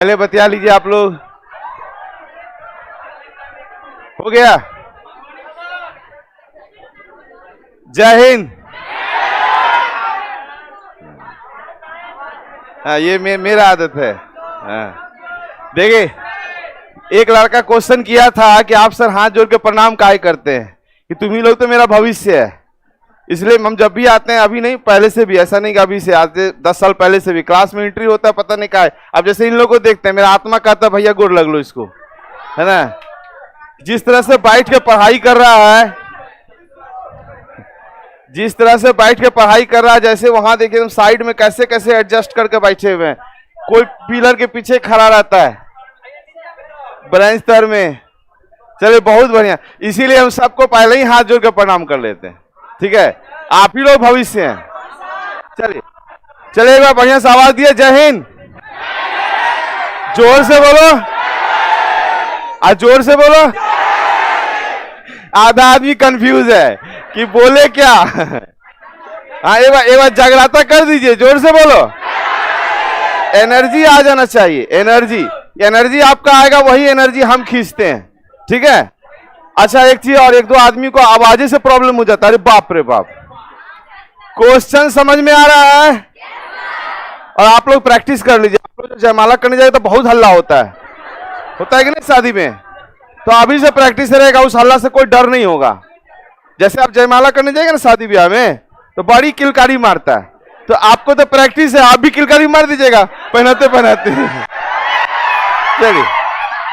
पहले बतिया लीजिए आप लोग। हो गया? जय हिंद। हाँ, ये मेरा आदत है। हाँ, देखिए, एक लड़का क्वेश्चन किया था कि आप सर हाथ जोड़ के प्रणाम काहे करते हैं, कि तुम ही लोग तो मेरा भविष्य है, इसलिए हम जब भी आते हैं, अभी नहीं पहले से भी, ऐसा नहीं कि अभी से, आज 10 साल पहले से भी क्लास में एंट्री होता है, पता नहीं क्या है। अब जैसे इन लोगों को देखते हैं, मेरा आत्मा कहता है भैया गोर लग लो इसको, है ना। जिस तरह से बैठ के पढ़ाई कर रहा है, जिस तरह से बैठ के पढ़ाई कर रहा है, जैसे वहां देखिए साइड में कैसे कैसे एडजस्ट करके बैठे हुए हैं, कोई पिलर के पीछे खड़ा रहता है ब्रेंच तर में। चलिए बहुत बढ़िया, इसीलिए हम सबको पहले ही हाथ जोड़ के प्रणाम कर लेते हैं, ठीक है। आप ही लोग भविष्य हैं। चलिए चलिए, एक बार बढ़िया से आवाज दिए, जय हिंद। जोर से बोलो, आज जोर से बोलो। आधा आदमी कंफ्यूज है कि बोले क्या। हाँ, एक बार जगराता कर दीजिए, जोर से बोलो। एनर्जी आ जाना चाहिए, एनर्जी आपका आएगा, वही एनर्जी हम खींचते हैं, ठीक है। अच्छा, एक चीज और, एक दो आदमी को आवाज़ से प्रॉब्लम हो जाता है, अरे बाप रे बाप। क्वेश्चन समझ में आ रहा है? और आप लोग प्रैक्टिस कर लीजिए। आप लोग जयमाला करने जाए तो बहुत हल्ला होता है कि नहीं शादी में, तो अभी से प्रैक्टिस रहेगा, उस हल्ला से कोई डर नहीं होगा। जैसे आप जयमाला करने जाएंगे ना शादी ब्याह में, तो बड़ी किलकारी मारता है, तो आपको तो प्रैक्टिस है, आप भी किलकारी मार दीजिएगा पहनाते पहनाते। चलिए,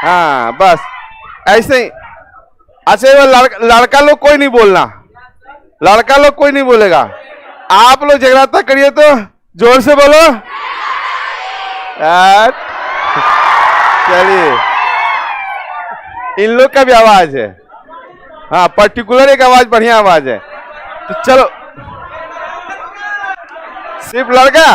हाँ बस ऐसे ही। अच्छा, वो लड़का लोग कोई नहीं बोलना, लड़का लोग कोई नहीं बोलेगा। आप लोग जगराता करिए तो जोर से बोलो। चलिए, इन लोग का भी आवाज है, हाँ पर्टिकुलर एक आवाज, बढ़िया आवाज है। तो चलो, सिर्फ लड़का?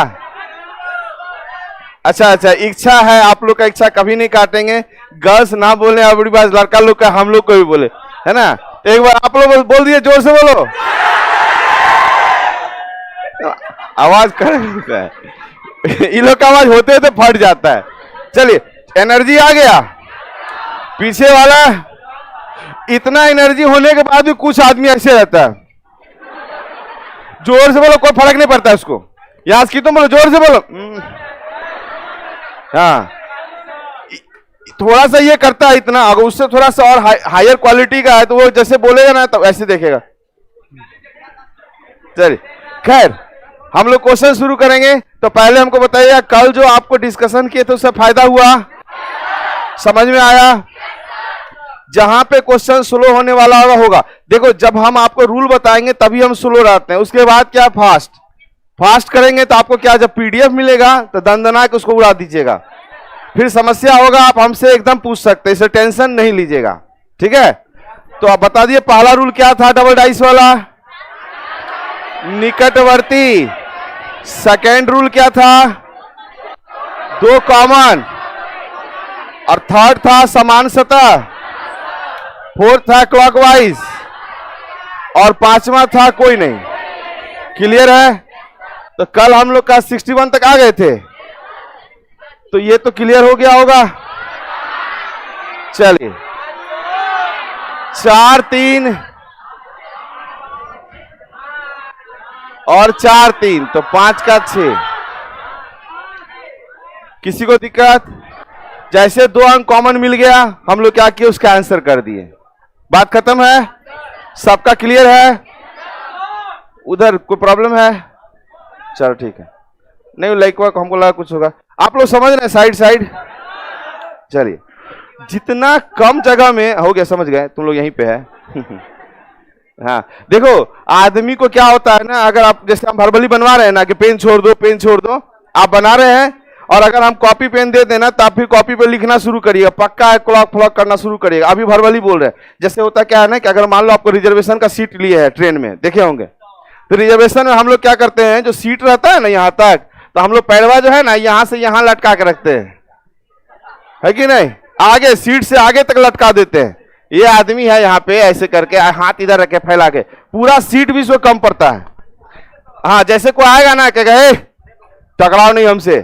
अच्छा, इच्छा है आप लोग का, इच्छा कभी नहीं काटेंगे। गर्ल्स ना बोले और बड़ी बात, लड़का लोग का हम लोग को भी बोले, है ना। तो एक बार आप लोग बोल दिए, जोर से बोलो। आवाज कर इन लोग का आवाज होते होते फट जाता है। चलिए, एनर्जी आ गया पीछे वाला। इतना एनर्जी होने के बाद भी कुछ आदमी ऐसे रहता है, जोर से बोलो, कोई फर्क नहीं पड़ता उसको। यहां की तुम बोलो, जोर से बोलो। हाँ, थोड़ा सा ये करता है इतना, अगर उससे थोड़ा सा और हायर क्वालिटी का है तो वो जैसे बोलेगा ना तो ऐसे देखेगा। चलिए, खैर हम लोग क्वेश्चन शुरू करेंगे। तो पहले हमको बताइए, कल जो आपको डिस्कशन किए थे उससे फायदा हुआ, समझ में आया? जहां पे क्वेश्चन स्लो होने वाला होगा, देखो जब हम आपको रूल बताएंगे तभी हम स्लो रहते हैं, उसके बाद क्या फास्ट करेंगे तो आपको क्या, जब पीडीएफ मिलेगा तो दंदना के उसको उड़ा दीजिएगा। फिर समस्या होगा, आप हमसे एकदम पूछ सकते हैं, इसे टेंशन नहीं लीजिएगा, ठीक है। तो आप बता दिए पहला रूल क्या था डबल डाइस वाला, निकटवर्ती। सेकेंड रूल क्या था, 2 कॉमन। और थर्ड था समान सतह। फोर्थ था क्लॉकवाइज। और 5वां था कोई नहीं। क्लियर है? तो कल हम लोग का 61 तक आ गए थे, तो ये तो क्लियर हो गया होगा। चलिए, 4 3 और 4 3, तो 5 का 6। किसी को दिक्कत? जैसे 2 अंक कॉमन मिल गया, हम लोग क्या किए, उसका आंसर कर दिए, बात खत्म है। सबका क्लियर है? उधर कोई प्रॉब्लम है? चलो ठीक है, नहीं लाइक वर्क हमको लगा कुछ होगा। आप लोग समझ रहे हैं? साइड। चलिए, जितना कम जगह में हो गया, समझ गए तुम लोग, यहीं पे है। हाँ, देखो आदमी को क्या होता है ना, अगर आप जैसे हम वर्बली बनवा रहे हैं ना कि पेन छोड़ दो, आप बना रहे हैं, और अगर हम कॉपी पेन दे देना तो आप फिर कॉपी पे लिखना शुरू करिएगा, पक्का है, क्लॉक फ्लॉक करना शुरू करिएगा। अभी वर्बली बोल रहे हैं। जैसे होता क्या है ना कि अगर मान लो आपको रिजर्वेशन का सीट लिए है ट्रेन में, देखे होंगे, तो रिजर्वेशन में हम लोग क्या करते हैं, जो सीट रहता है ना यहाँ तक, तो हम लोग पैरवा जो है ना यहाँ से यहाँ लटका के रखते हैं, है कि नहीं, आगे सीट से आगे तक लटका देते हैं। ये आदमी है यहाँ पे ऐसे करके हाथ इधर रखे फैला के, पूरा सीट भी इसको कम पड़ता है। हाँ, जैसे कोई आएगा ना कहेगा टकराओ नहीं हमसे,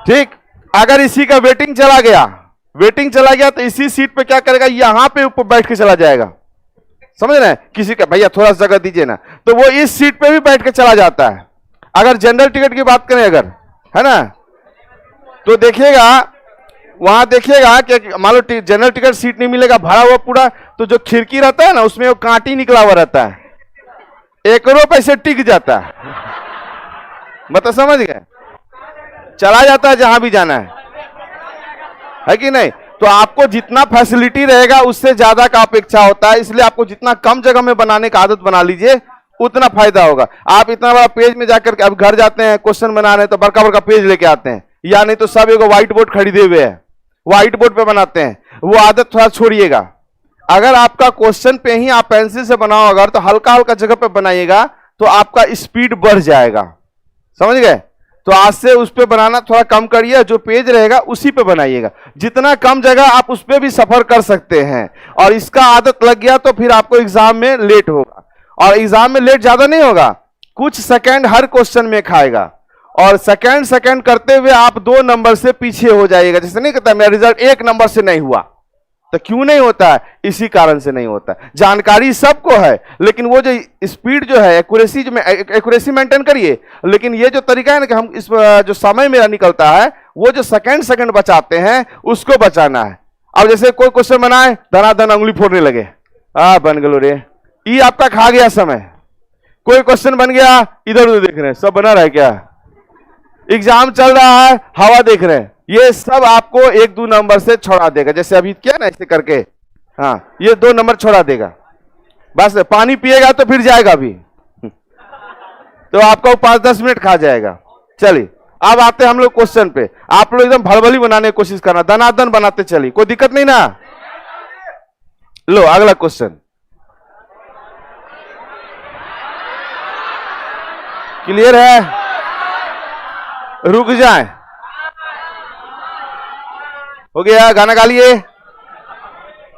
ठीक, अगर इसी का वेटिंग चला गया तो इसी सीट पे क्या करेगा, यहां पे ऊपर बैठ के चला जाएगा। समझ रहे हैं? किसी का भैया थोड़ा सा जगह दीजिए ना, तो वो इस सीट पे भी बैठ के चला जाता है। अगर जनरल टिकट की बात करें अगर, है ना, तो देखिएगा वहां देखिएगा कि मान लो जनरल टिकट सीट नहीं मिलेगा, भरा हुआ पूरा, तो जो खिड़की रहता है ना उसमें वो कांटी निकला हुआ रहता है, 1 रुपए से टिक जाता है। मतलब समझ गए, चला जाता है जहां भी जाना है कि नहीं? तो आपको जितना फैसिलिटी रहेगा उससे ज्यादा का अपेक्षा होता है, इसलिए आपको जितना कम जगह में बनाने का आदत बना लीजिए उतना फायदा होगा। आप इतना बड़ा पेज में जाकर के अब घर जाते हैं क्वेश्चन बना रहे हैं तो बड़का बड़का पेज लेके आते हैं, या नहीं तो सब एगो व्हाइट बोर्ड खरीदे हुए है, व्हाइट बोर्ड पे बनाते हैं। वो आदत थोड़ा छोड़िएगा। अगर आपका क्वेश्चन पे ही आप पेंसिल से बनाओ अगर, तो हल्का हल्का जगह पे बनाइएगा तो आपका स्पीड बढ़ जाएगा। समझ गए? तो आज से उस पे बनाना थोड़ा कम करिए, जो पेज रहेगा उसी पे बनाइएगा। जितना कम जगह आप उस पे भी सफर कर सकते हैं, और इसका आदत लग गया तो फिर आपको एग्जाम में लेट होगा। और एग्जाम में लेट ज्यादा नहीं होगा, कुछ सेकंड हर क्वेश्चन में खाएगा, और सेकंड करते हुए आप 2 नंबर से पीछे हो जाइएगा। जैसे नहीं कहता मेरा रिजल्ट 1 नंबर से नहीं हुआ, तो क्यों नहीं होता है? इसी कारण से नहीं होता। जानकारी सबको है, लेकिन वो जो स्पीड जो है, एक्यूरेसी मेंटेन करिए, लेकिन ये जो तरीका है ना कि हम इस जो समय मेरा निकलता है वो जो सेकंड बचाते हैं उसको बचाना है। अब जैसे कोई क्वेश्चन बनाए, धनाधन उंगली फोड़ने लगे, बन गलो रे, ये आपका खा गया समय। कोई क्वेश्चन बन गया, इधर उधर देख रहे हैं, सब बना रहा है क्या? एग्जाम चल रहा है, हवा देख रहे हैं, ये सब आपको 1-2 नंबर से छोड़ा देगा। जैसे अभी किया ना ऐसे करके, हाँ, ये 2 नंबर छोड़ा देगा। बस पानी पिएगा तो फिर जाएगा भी, तो आपका 5-10 मिनट खा जाएगा। चलिए अब आते हैं हम लोग क्वेश्चन पे। आप लोग एकदम भड़बली बनाने की कोशिश करना, दनादन बनाते चलिए, कोई दिक्कत नहीं ना। लो अगला क्वेश्चन, क्लियर है? रुक जाए, हो गया? गाना गा लिए?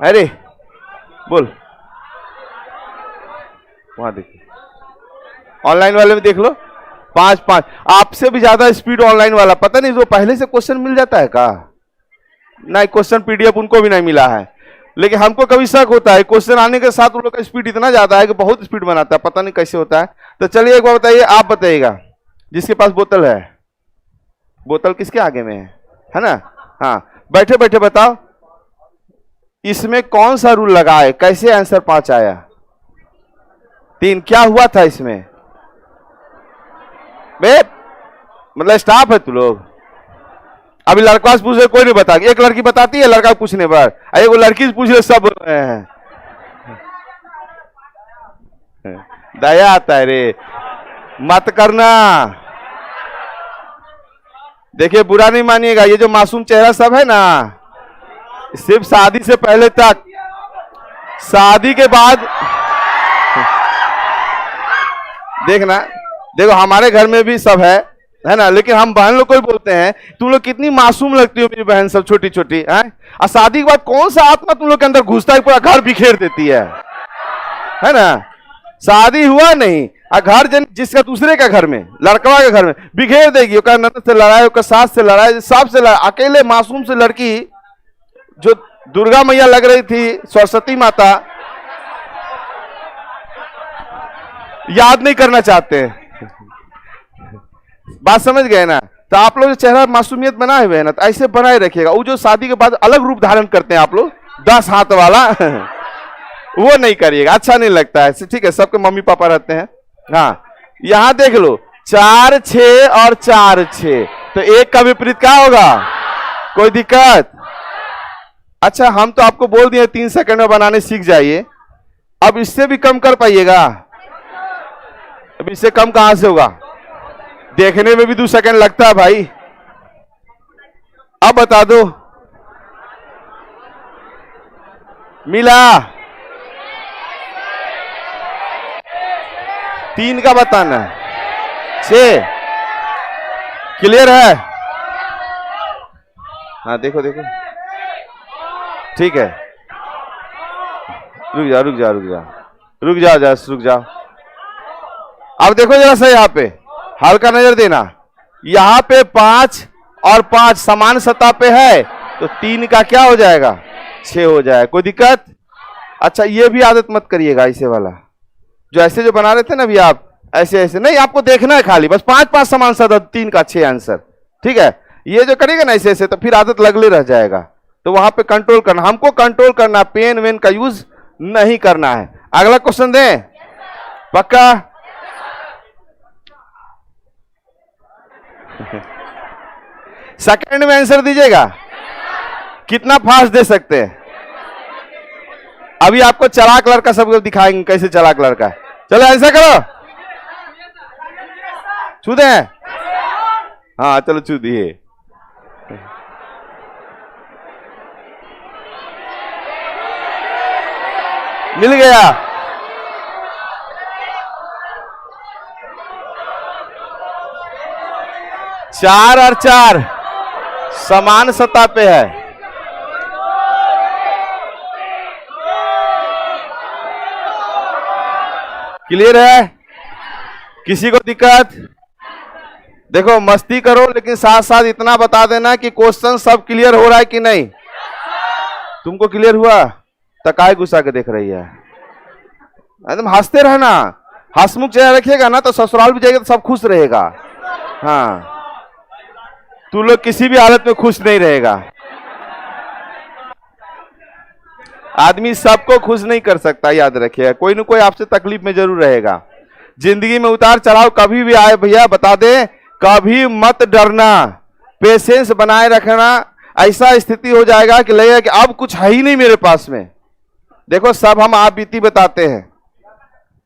अरे बोल, वहां देखिए, ऑनलाइन वाले में देख लो, 5-5 आपसे भी ज्यादा स्पीड ऑनलाइन वाला। पता नहीं वो पहले से क्वेश्चन मिल जाता है का? नहीं, क्वेश्चन पीडीएफ उनको भी नहीं मिला है, लेकिन हमको कभी शक होता है क्वेश्चन आने के साथ उन लोग का स्पीड इतना ज्यादा है कि बहुत स्पीड बनाता है, पता नहीं कैसे होता है। तो चलिए एक बार बताइए, आप बताइएगा, जिसके पास बोतल है, बोतल किसके आगे में है ना? हाँ, बैठे बैठे बताओ, इसमें कौन सा रूल लगा है? कैसे आंसर 5 आया? 3 क्या हुआ था इसमें? बे मतलब स्टाफ है तू लोग? अभी लड़का से पूछ रहे, कोई नहीं बता, एक लड़की बताती है लड़का पूछने पर, एक वो लड़की से पूछ रहे, सब बोल रहे हैं। दया आता है रे, मत करना। देखिए बुरा नहीं मानिएगा, ये जो मासूम चेहरा सब है ना, सिर्फ शादी से पहले तक, शादी के बाद देखना, देखो हमारे घर में भी सब है ना, लेकिन हम बहन लोग को भी बोलते हैं तुम लोग कितनी मासूम लगती हो मेरी बहन, सब छोटी छोटी है। और शादी के बाद कौन सा आत्मा तुम लोग के अंदर घुसता है, पूरा घर बिखेर देती है ना? शादी हुआ नहीं, घर जिसका दूसरे का घर में, लड़कवा के घर में बिखेर देगी, उसका ननद से लड़ाई, उसका सास से लड़ाई, सबसे लड़ाई। अकेले मासूम से लड़की जो दुर्गा मैया लग रही थी, सरस्वती माता, याद नहीं करना चाहते। बात समझ गए ना? तो आप लोग चेहरा मासूमियत बनाए हुए हैं ना, तो ऐसे बनाए रखिएगा। वो जो शादी के बाद अलग रूप धारण करते हैं आप लोग, 10 हाथ वाला वो नहीं करिएगा, अच्छा नहीं लगता है। ठीक है, सबके मम्मी पापा रहते हैं। हाँ, यहां देख लो, 4 6 और 4 6, तो एक का विपरीत क्या होगा? कोई दिक्कत? अच्छा, हम तो आपको बोल दिए 3 सेकंड में बनाने सीख जाइए। अब इससे भी कम कर पाइएगा? अब इससे कम कहां से होगा? देखने में भी 2 सेकंड लगता है भाई। अब बता दो, मिला? 3 का बताना है, 6 क्लियर है? हाँ देखो देखो, ठीक है, रुक जाओ रुक जाओ रुक जाओ रुक जाओ जरा रुक जाओ। अब देखो जरा सा, यहाँ पे हल्का नजर देना, यहाँ पे 5 और 5 समान सतह पे है तो 3 का क्या हो जाएगा 6 हो जाएगा। कोई दिक्कत? अच्छा ये भी आदत मत करिएगा ऐसे वाला, जो ऐसे जो बना रहे थे ना अभी आप, ऐसे ऐसे नहीं, आपको देखना है खाली बस 5 समान सतह, 3 का 6 आंसर। ठीक है, ये जो करेगा ना ऐसे ऐसे तो फिर आदत लगले रह जाएगा, तो वहां पे कंट्रोल करना, हमको कंट्रोल करना, पेन वेन का यूज नहीं करना है। अगला क्वेश्चन दें? पक्का? सेकंड में आंसर दीजिएगा। कितना फास्ट दे सकते हैं? अभी आपको चालाक लड़का सब दिखाएंगे कैसे चालाक लड़का है। चलो ऐसा करो, छू दे। हाँ चलो छू दिए। मिल गया। चार और 4 समान सतह पे है। क्लियर है? किसी को दिक्कत? देखो मस्ती करो लेकिन साथ साथ इतना बता देना कि क्वेश्चन सब क्लियर हो रहा है कि नहीं। तुमको क्लियर हुआ? तकाय गुस्सा के देख रही है, एकदम हंसते रहना, हंसमुख चेहरा रखिएगा ना तो ससुराल भी जाएगा तो सब खुश रहेगा। हाँ तू लोग किसी भी हालत में खुश नहीं रहेगा। आदमी सबको खुश नहीं कर सकता, याद रखिएगा, कोई ना कोई आपसे तकलीफ में जरूर रहेगा। जिंदगी में उतार चढ़ाव कभी भी आए भैया बता दे, कभी मत डरना, पेशेंस बनाए रखना। ऐसा स्थिति हो जाएगा कि लगेगा कि अब कुछ है ही नहीं मेरे पास में। देखो सब हम आप बीती बताते हैं,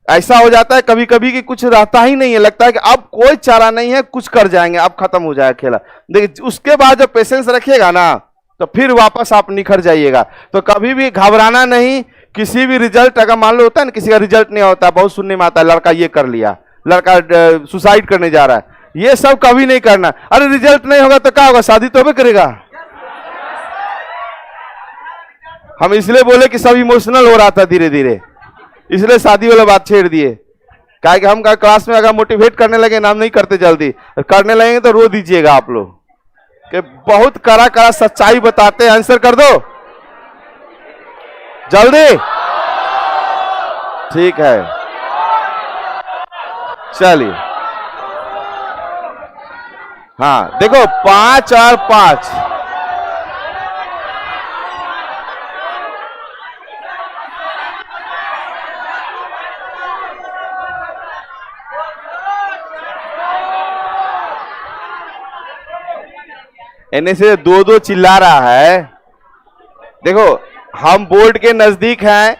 ऐसा हो जाता है कभी कभी कि कुछ रहता ही नहीं है, लगता है कि अब कोई चारा नहीं है, कुछ कर जाएंगे, अब खत्म हो जाएगा खेला। देखिए उसके बाद जब पेशेंस रखिएगा ना तो फिर वापस आप निखर जाइएगा। तो कभी भी घबराना नहीं। किसी भी रिजल्ट अगर मान लो होता है ना, किसी का रिजल्ट नहीं होता, बहुत सुनने में आता है लड़का ये कर लिया, लड़का सुसाइड करने जा रहा है, ये सब कभी नहीं करना। अरे रिजल्ट नहीं होगा तो क्या होगा, शादी तो भी करेगा। हम इसलिए बोले कि सब इमोशनल हो रहा था धीरे धीरे, इसलिए शादी वाला बात छेड़ दिए। क्या कि हम क्लास में अगर मोटिवेट करने लगे ना, हम नहीं करते, जल्दी करने लगेंगे तो रो दीजिएगा आप लोग कि बहुत कड़ा कड़ा सच्चाई बताते हैं। आंसर कर दो जल्दी। ठीक है चलिए। हाँ देखो 5 और 5 इन्हें से 2-2 चिल्ला रहा है। देखो हम बोर्ड के नजदीक हैं,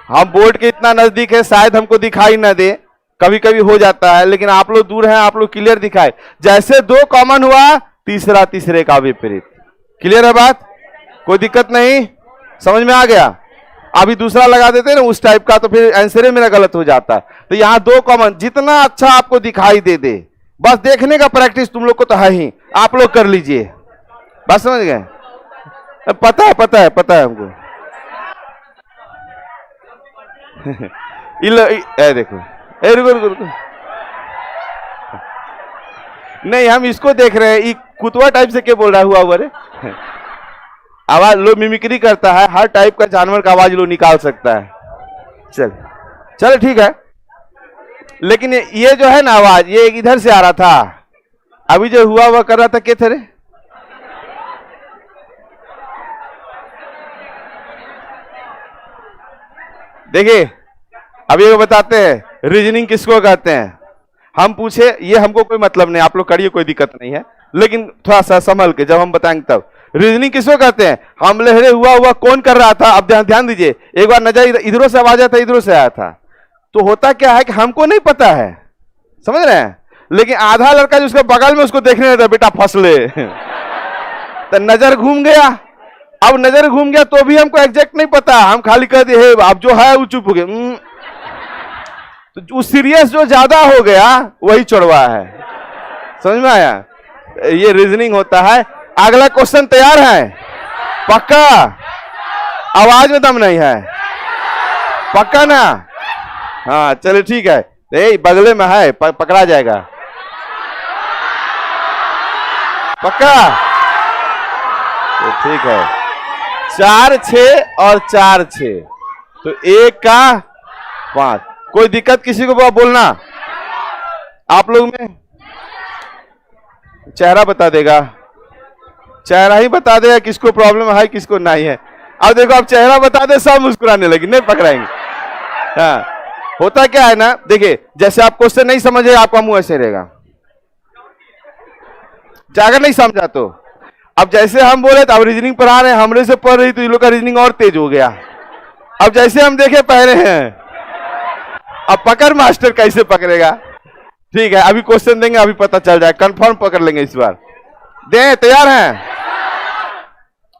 हम बोर्ड के इतना नजदीक है शायद हमको दिखाई ना दे, कभी कभी हो जाता है, लेकिन आप लोग दूर हैं, आप लोग क्लियर दिखाए। जैसे 2 कॉमन हुआ, तीसरा तीसरे का विपरीत। क्लियर है बात? कोई दिक्कत नहीं, समझ में आ गया? अभी दूसरा लगा देते हैं ना उस टाइप का, तो फिर आंसर मेरा गलत हो जाता है। तो यहाँ 2 कॉमन, जितना अच्छा आपको दिखाई दे दे, बस देखने का प्रैक्टिस तुम लोग को तो है ही, आप लोग कर लीजिए। बात समझ गए? पता है पता है पता है हमको। ए देखो, ए रुको रुको रुको, नहीं हम इसको देख रहे हैं, कुतवा टाइप से क्या बोल रहा हुआ हुआ रे। आवाज लो मिमिक्री करता है, हर टाइप का जानवर का आवाज लो निकाल सकता है। चल चल ठीक है, लेकिन ये जो है ना आवाज, ये इधर से आ रहा था, अभी जो हुआ हुआ कर रहा था क्या थे रे? देखिए अभी ये बताते हैं रीजनिंग किसको कहते हैं। हम पूछे, ये हमको कोई मतलब नहीं, आप लोग करिए कोई दिक्कत नहीं है, लेकिन थोड़ा सा संभल के जब हम बताएंगे तब। रीजनिंग किसको कहते हैं? हम लहरे हुआ हुआ कौन कर रहा था, अब ध्यान दीजिए, एक बार नजर इधरों से आवाज आया था, इधरों से आया था, तो होता क्या है कि हमको नहीं पता है, समझ रहे हैं, लेकिन आधा लड़का जो उसके बगल में उसको देखने रहता, बेटा फंसले तो नजर घूम गया। अब नजर घूम गया तो भी हमको एग्जैक्ट नहीं पता, हम खाली कह दिए अब जो है वो चुप हो गए। तो सीरियस जो ज्यादा हो गया वही चढ़वा है, समझ में आया? ये रीजनिंग होता है। अगला क्वेश्चन तैयार है? पक्का? आवाज में दम नहीं है, पक्का ना? हाँ चलिए ठीक है, बगले में है, पकड़ा जाएगा। पक्का? तो ठीक है, 4 6 और 4 6, तो 1 का 5। कोई दिक्कत किसी को बोलना? आप लोग में चेहरा बता देगा, चेहरा ही बता देगा किसको प्रॉब्लम है किसको नहीं है। अब देखो, आप चेहरा बता दे सब मुस्कुराने लगे, नहीं पकड़ाएंगे। हाँ, होता क्या है ना, देखिए जैसे आप क्वेश्चन नहीं समझे आपका मुंह ऐसे रहेगा, जाकर नहीं समझा तो। अब जैसे हम बोले तो अब रीजनिंग पढ़ा रहे हैं, हमरे से पढ़ रही तो ये लोग का रीजनिंग और तेज हो गया। अब जैसे हम देखे पहले हैं, अब पकड़ मास्टर कैसे पकड़ेगा। ठीक है, अभी क्वेश्चन देंगे, अभी पता चल जाए, कंफर्म पकड़ लेंगे इस बार। दे, तैयार हैं?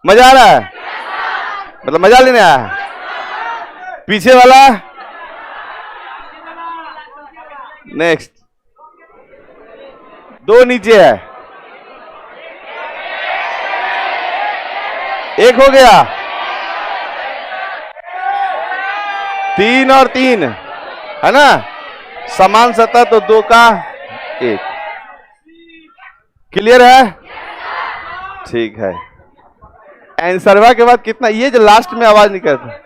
मजा आ रहा है? मतलब मजा लेने आया है? पीछे वाला नेक्स्ट, 2 नीचे है, 1 हो गया, 3 और 3 है ना, समान सतह तो 2 का 1। क्लियर है? ठीक है। आंसरवा के बाद कितना, ये जो लास्ट में आवाज निकलता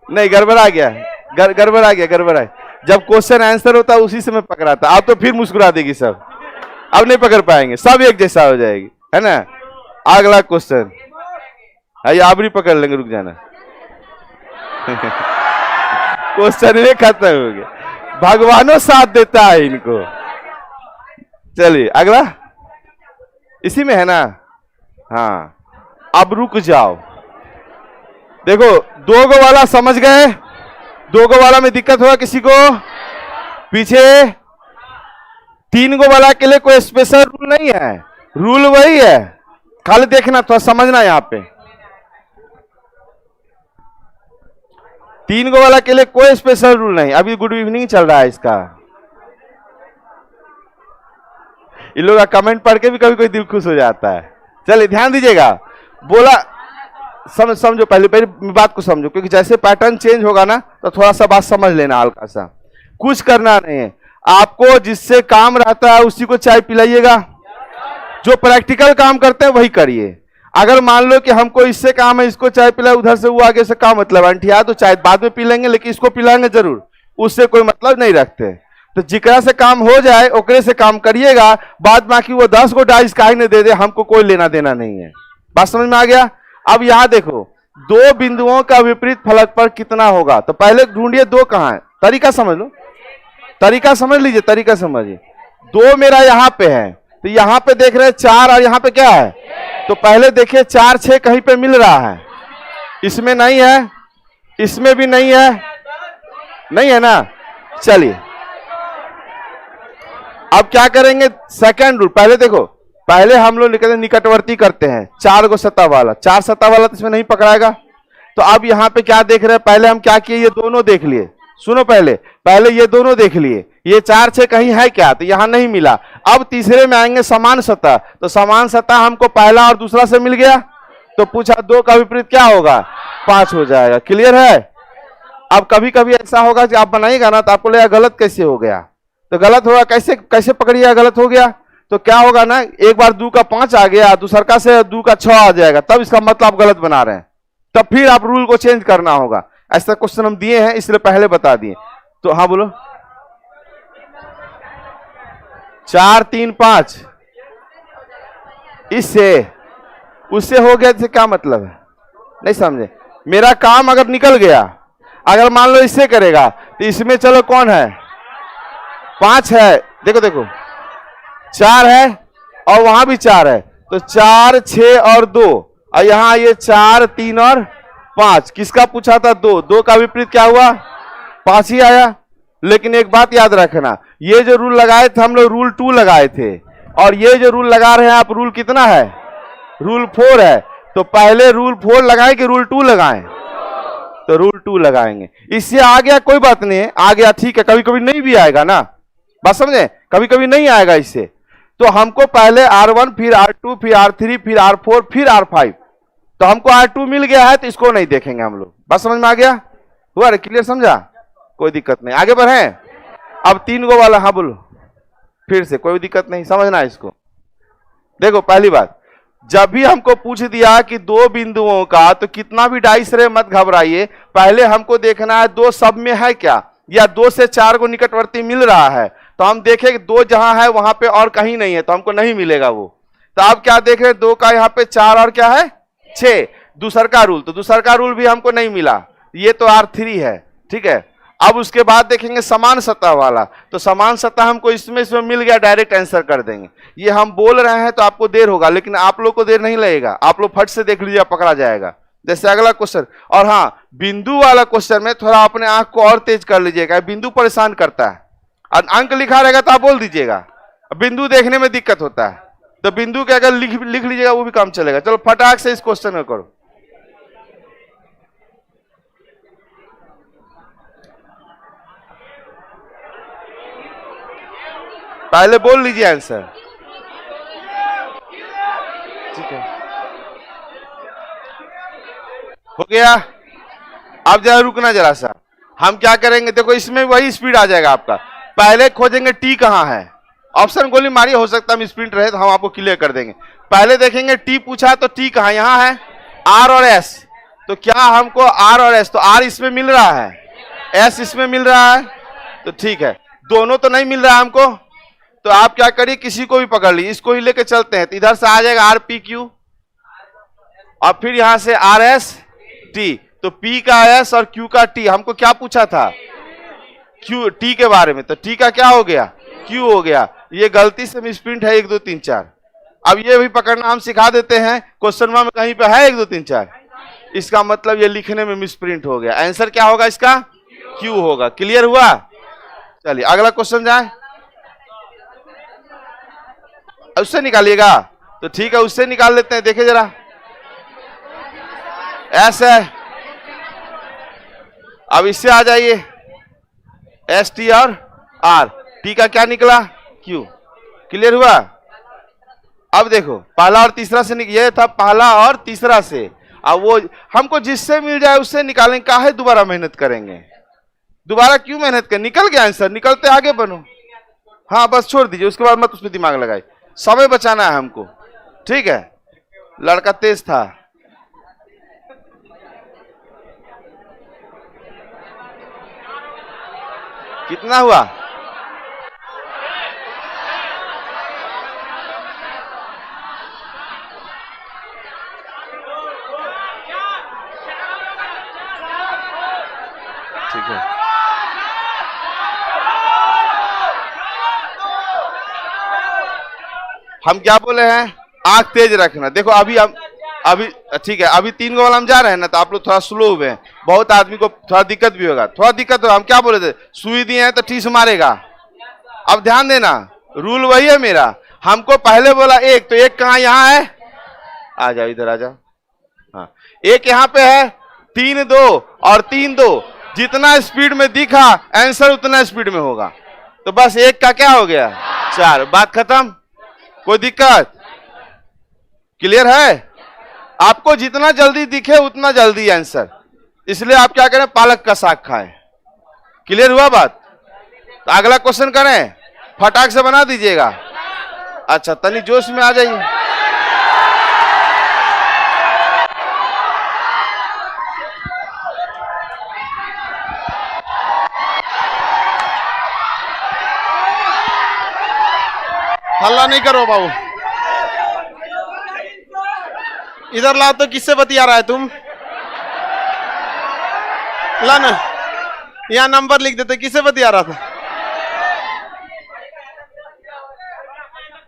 नहीं, गड़बड़ा गया, गड़बड़ा गया, गड़बड़ा है। जब क्वेश्चन आंसर होता है उसी समय पकड़ाता, आप तो फिर मुस्कुरा देगी सब, अब नहीं पकड़ पाएंगे, सब एक जैसा हो जाएगी, है ना। अगला क्वेश्चन आइए, आप भी पकड़ लेंगे, रुक जाना। क्वेश्चन ये खत्म हो गया, भगवानों साथ देता है इनको। चलिए अगला, इसी में है ना। हाँ, अब रुक जाओ। देखो 2 गो वाला समझ गए, 2 गो वाला में दिक्कत हुआ किसी को? पीछे 3 गो वाला के लिए कोई स्पेशल रूल नहीं है, रूल वही है, खाली देखना, थोड़ा समझना। यहां पे 3 गो वाला के लिए कोई स्पेशल रूल नहीं। अभी गुड इवनिंग चल रहा है इसका, इन लोग का कमेंट पढ़ के भी कभी कोई दिल खुश हो जाता है। चलिए ध्यान दीजिएगा, बोला समझो, पहले बात को समझो, क्योंकि जैसे पैटर्न चेंज होगा ना तो थोड़ा सा बात समझ लेना, हल्का सा, कुछ करना नहीं है आपको। जिससे काम रहता है उसी को चाय पिलाइएगा, जो प्रैक्टिकल काम करते हैं वही करिए। अगर मान लो कि हमको इससे काम है, इसको चाय पिलाए, उधर से वो आगे से काम मतलब अंठिया, तो चाय बाद में पी लेंगे, लेकिन इसको पिलाएंगे जरूर, उससे कोई मतलब नहीं रखते। तो जिकरा से काम हो जाए ओकरे से काम करिएगा, बाद बाकी वो 10 गो डाइस काहे न दे दे, हमको कोई लेना देना नहीं है। बात समझ में आ गया? अब यहां देखो, 2 बिंदुओं का विपरीत फलक पर कितना होगा, तो पहले ढूंढिए 2 कहां है। तरीका समझ लो, तरीका समझ लीजिए, तरीका समझिए। 2 मेरा यहां पे है, तो यहां पे देख रहे हैं 4 और यहां पे क्या है, तो पहले देखिए 4 6 कहीं पे मिल रहा है, इसमें नहीं है, इसमें भी नहीं है, नहीं है ना। चलिए अब क्या करेंगे, सेकंड रूल। पहले देखो, पहले हम लोग निकटवर्ती करते हैं, 4 गो सतह वाला, 4 सतह वाला तो इसमें नहीं पकड़ाएगा। तो अब यहां पे क्या देख रहे हैं, पहले हम क्या किए, ये दोनों देख लिए। सुनो, पहले ये दोनों देख लिए, ये 4 6 कहीं है क्या, तो यहां नहीं मिला। अब तीसरे में आएंगे समान सतह, तो समान सतह हमको पहला और दूसरा से मिल गया, तो पूछा 2 का विपरीत क्या होगा, 5 हो जाएगा। क्लियर है? अब कभी कभी ऐसा होगा कि आप बनाइएगा ना तो आपको लगेगा गलत कैसे हो गया, तो गलत होगा कैसे, कैसे पकड़िएगा गलत हो गया, तो क्या होगा ना, एक बार 2 का 5 आ गया, दूसरा से 2 का 6 आ जाएगा, तब इसका मतलब आप गलत बना रहे हैं, तब फिर आप रूल को चेंज करना होगा। ऐसा क्वेश्चन हम दिए हैं, इसलिए पहले बता दिए। तो हाँ बोलो, 4 3 5 इससे उससे हो गया, इससे क्या मतलब है, नहीं समझे। मेरा काम अगर निकल गया, अगर मान लो इससे करेगा, तो इसमें चलो कौन है, 5 है, देखो देखो 4 है और वहां भी 4 है, तो 4 6 और 2, और यहां ये 4 3 और 5, किसका पूछा था, 2, 2 का विपरीत क्या हुआ, 5 ही आया। लेकिन एक बात याद रखना, ये जो रूल लगाए थे हम लोग रूल 2 लगाए थे, और ये जो रूल लगा रहे हैं आप रूल कितना है, रूल 4 है। तो पहले रूल 4 लगाएं कि रूल 2 लगाएं, तो रूल 2 लगाएंगे। इससे आ गया कोई बात नहीं है, आ गया ठीक है, कभी कभी नहीं भी आएगा ना, बात समझे, कभी कभी नहीं आएगा इससे। तो हमको पहले R1 फिर R2 फिर R3 फिर R4 फिर R5, तो हमको R2 मिल गया है, तो इसको नहीं देखेंगे हम लोग। बात समझ में आ गया, हुआ क्लियर, समझा, कोई दिक्कत नहीं, आगे बढ़े। अब 3 गो वाला, हाँ बोलो फिर से, कोई दिक्कत नहीं, समझना इसको। देखो पहली बात, जब भी हमको पूछ दिया कि दो बिंदुओं का, तो कितना भी डाइस रहे मत घबराइए, पहले हमको देखना है दो सब में है क्या, या दो से चार को निकटवर्ती मिल रहा है। तो हम देखें कि दो जहां है वहां पे और कहीं नहीं है, तो हमको नहीं मिलेगा वो। तो आप क्या देख रहे हैं, दो का यहाँ पे चार और क्या है 6, दूसर का रूल, तो दूसर का रूल भी हमको नहीं मिला, ये तो R3 है, ठीक है। अब उसके बाद देखेंगे समान सतह वाला, तो समान सतह हमको इसमें मिल गया, डायरेक्ट आंसर कर देंगे। ये हम बोल रहे हैं तो आपको देर होगा, लेकिन आप लोग को देर नहीं लगेगा, आप लोग फट से देख लीजिए, पकड़ा जाएगा। जैसे अगला क्वेश्चन, और हाँ बिंदु वाला क्वेश्चन में थोड़ा अपने आंख को और तेज कर लीजिएगा, बिंदु परेशान करता है, और अंक लिखा रहेगा तो आप बोल दीजिएगा, बिंदु देखने में दिक्कत होता है, तो बिंदु के अगर लिख लीजिएगा वो भी काम चलेगा। चलो फटाक से इस क्वेश्चन में करो। पहले बोल लीजिए आंसर, ठीक है, हो गया। अब जरा रुकना जरा सा, हम क्या करेंगे, देखो इसमें वही स्पीड आ जाएगा आपका। पहले खोजेंगे टी कहां है, ऑप्शन गोली मारिए, हो सकता है हम स्प्रिंट रहे तो हम आपको क्लियर कर देंगे। पहले देखेंगे टी पूछा है तो टी कहां, यहां है आर और एस, तो क्या हमको आर और एस, तो आर इसमें मिल रहा है, एस इसमें मिल रहा है, तो ठीक है। दोनों तो नहीं मिल रहा है हमको, तो आप क्या करिए, किसी को भी पकड़ लीजिए, इसको ही लेके चलते हैं, तो इधर से आ जाएगा आर पी क्यू, और फिर यहां से आर एस टी, तो पी का एस और क्यू का टी। हमको क्या पूछा था, क्यू टी के बारे में, तो टी का क्या हो गया, क्यू हो गया। ये गलती से मिसप्रिंट है 1 2 3 4। अब ये भी पकड़ना हम सिखा देते हैं, क्वेश्चन में कहीं पे है 1 2 3 4, इसका मतलब ये लिखने में मिसप्रिंट हो गया, आंसर क्या होगा इसका, क्यू होगा। क्लियर हुआ? चलिए अगला क्वेश्चन जाए, उससे निकालिएगा, तो ठीक है उससे निकाल लेते हैं। देखिए जरा, एस है, अब इससे आ जाइए, एस टी और आर, टी का क्या निकला, क्यू। क्लियर हुआ? अब देखो पहला और तीसरा से ये था, पहला और तीसरा से, अब वो हमको जिससे मिल जाए उससे निकालेंगे, काहे दोबारा मेहनत करेंगे, दोबारा क्यों मेहनत करें, निकल गया आंसर, निकलते आगे बनो। हाँ बस छोड़ दीजिए, उसके बाद मत उसमें दिमाग लगाए, समय बचाना है हमको, ठीक है। लड़का तेज था, कितना हुआ, ठीक है। हम क्या बोले हैं, आंख तेज रखना। देखो अभी ठीक है, अभी 3 गो वाला हम जा रहे हैं ना, तो आप लोग थोड़ा स्लो हुए हैं, बहुत आदमी को थोड़ा दिक्कत भी होगा, थोड़ा दिक्कत होगा। हम क्या बोले थे, सुई दिए हैं तो ठीस मारेगा। अब ध्यान देना, रूल वही है मेरा, हमको पहले बोला 1, तो 1 कहां, यहां है, आ जाओ इधर आ जाओ, हाँ 1 यहां पे है, 3 2 और 3 2, जितना स्पीड में दिखा आंसर उतना स्पीड में होगा, तो बस 1 का क्या हो गया 4, बात खत्म, कोई दिक्कत। क्लियर है? आपको जितना जल्दी दिखे उतना जल्दी आंसर, इसलिए आप क्या करें, पालक का साग खाएं। क्लियर हुआ बात? तो अगला क्वेश्चन करें, फटाक से बना दीजिएगा। अच्छा तनी जोश में आ जाइए। हल्ला नहीं करो बाबू, इधर ला, तो किससे बतिया रहा है तुम, ला ना, यहाँ नंबर लिख देते, किससे बतिया रहा था,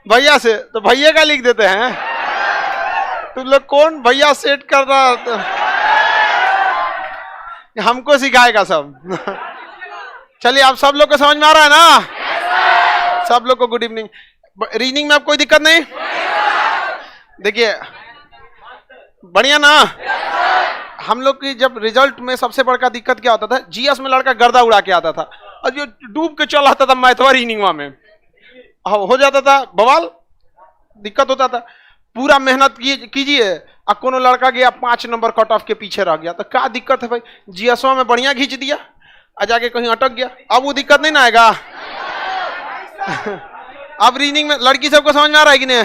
भैया से, तो भैया का लिख देते हैं। तुम लोग कौन भैया सेट कर रहा, तो हमको सिखाएगा सब। चलिए आप सब लोग को समझ में आ रहा है ना, सब लोग को गुड इवनिंग। रीजनिंग में आप कोई दिक्कत नहीं, देखिए बढ़िया ना। हम लोग की जब रिजल्ट में सबसे बड़ा दिक्कत क्या होता था, जीएस में लड़का गर्दा उड़ा के आता था, और जो डूब के चल आता था मैथवा रीजनिंग में हो जाता था बवाल, दिक्कत होता था। पूरा मेहनत कीजिए, और कोनो लड़का गया 5 नंबर कट ऑफ के पीछे रह गया, तो क्या दिक्कत है भाई, जीएसओ में बढ़िया खींच दिया और जाके कहीं अटक गया, अब वो दिक्कत नहीं ना आएगा। अब रीजनिंग में लड़की सबको समझ में आ रहा है कि नहीं,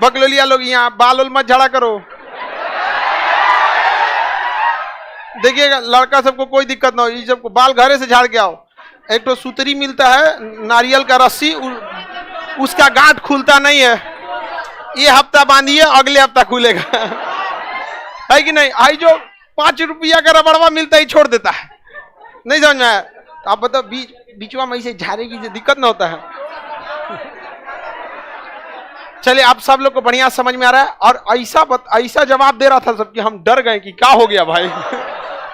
बकलोलिया लोग यहाँ बाल उल मत झड़ा करो। देखिएगा लड़का सबको कोई दिक्कत ना हो, ये सबको बाल घरे से झाड़ के आओ। एक तो सूतरी मिलता है नारियल का रस्सी, उसका गांठ खुलता नहीं है, ये हफ्ता बांधिए अगले हफ्ता खुलेगा। है कि नहीं? आई जो 5 रुपया का रबड़वा मिलता है छोड़ देता है, नहीं समझ में आया? तो आप बताओ बीचवा में से झाड़ेगी से दिक्कत ना होता है। चलिए आप सब लोग को बढ़िया समझ में आ रहा है। और ऐसा जवाब दे रहा था सबकी, हम डर गए कि क्या हो गया भाई।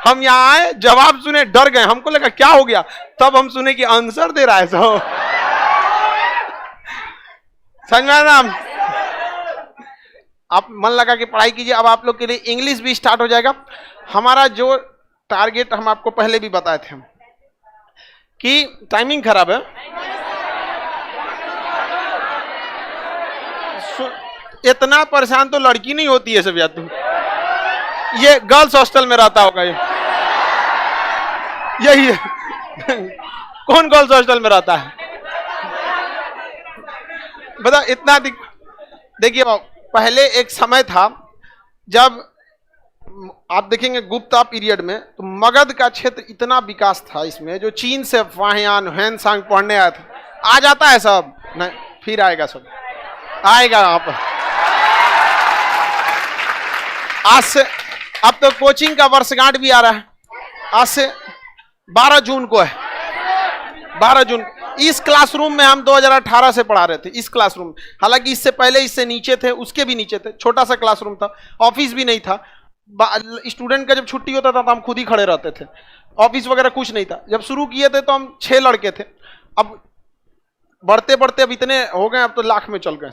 हम यहाँ आए जवाब सुने डर गए, हमको लगा क्या हो गया, तब हम सुने कि आंसर दे रहा है सब। समझ में आया ना? आप मन लगा के पढ़ाई कीजिए। अब आप लोग के लिए इंग्लिश भी स्टार्ट हो जाएगा। हमारा जो टारगेट हम आपको पहले भी बताए थे कि टाइमिंग खराब है, इतना परेशान तो लड़की नहीं होती है सब, या तू ये गर्ल्स हॉस्टल में रहता होगा, यही है। कौन गर्ल्स हॉस्टल में रहता है बता? इतना देखिए पहले एक समय था जब आप देखेंगे गुप्ता पीरियड में, तो मगध का क्षेत्र इतना विकास था इसमें, जो चीन से फाहियान हैनसांग पढ़ने आया था। आ जाता है सब? नहीं, फिर आएगा सब, आएगा यहाँ पर। आज से अब तो कोचिंग का वर्षगांठ भी आ रहा है, आज से 12 जून को है, 12 जून। इस क्लासरूम में हम 2018 से पढ़ा रहे थे, इस क्लासरूम में। हालांकि इससे पहले इससे नीचे थे, उसके भी नीचे थे, छोटा सा क्लासरूम था, ऑफिस भी नहीं था। स्टूडेंट का जब छुट्टी होता था तो हम खुद ही खड़े रहते थे, ऑफिस वगैरह कुछ नहीं था। जब शुरू किए थे तो हम 6 लड़के थे, अब बढ़ते बढ़ते अब इतने हो गए, अब तो लाख में चल गए।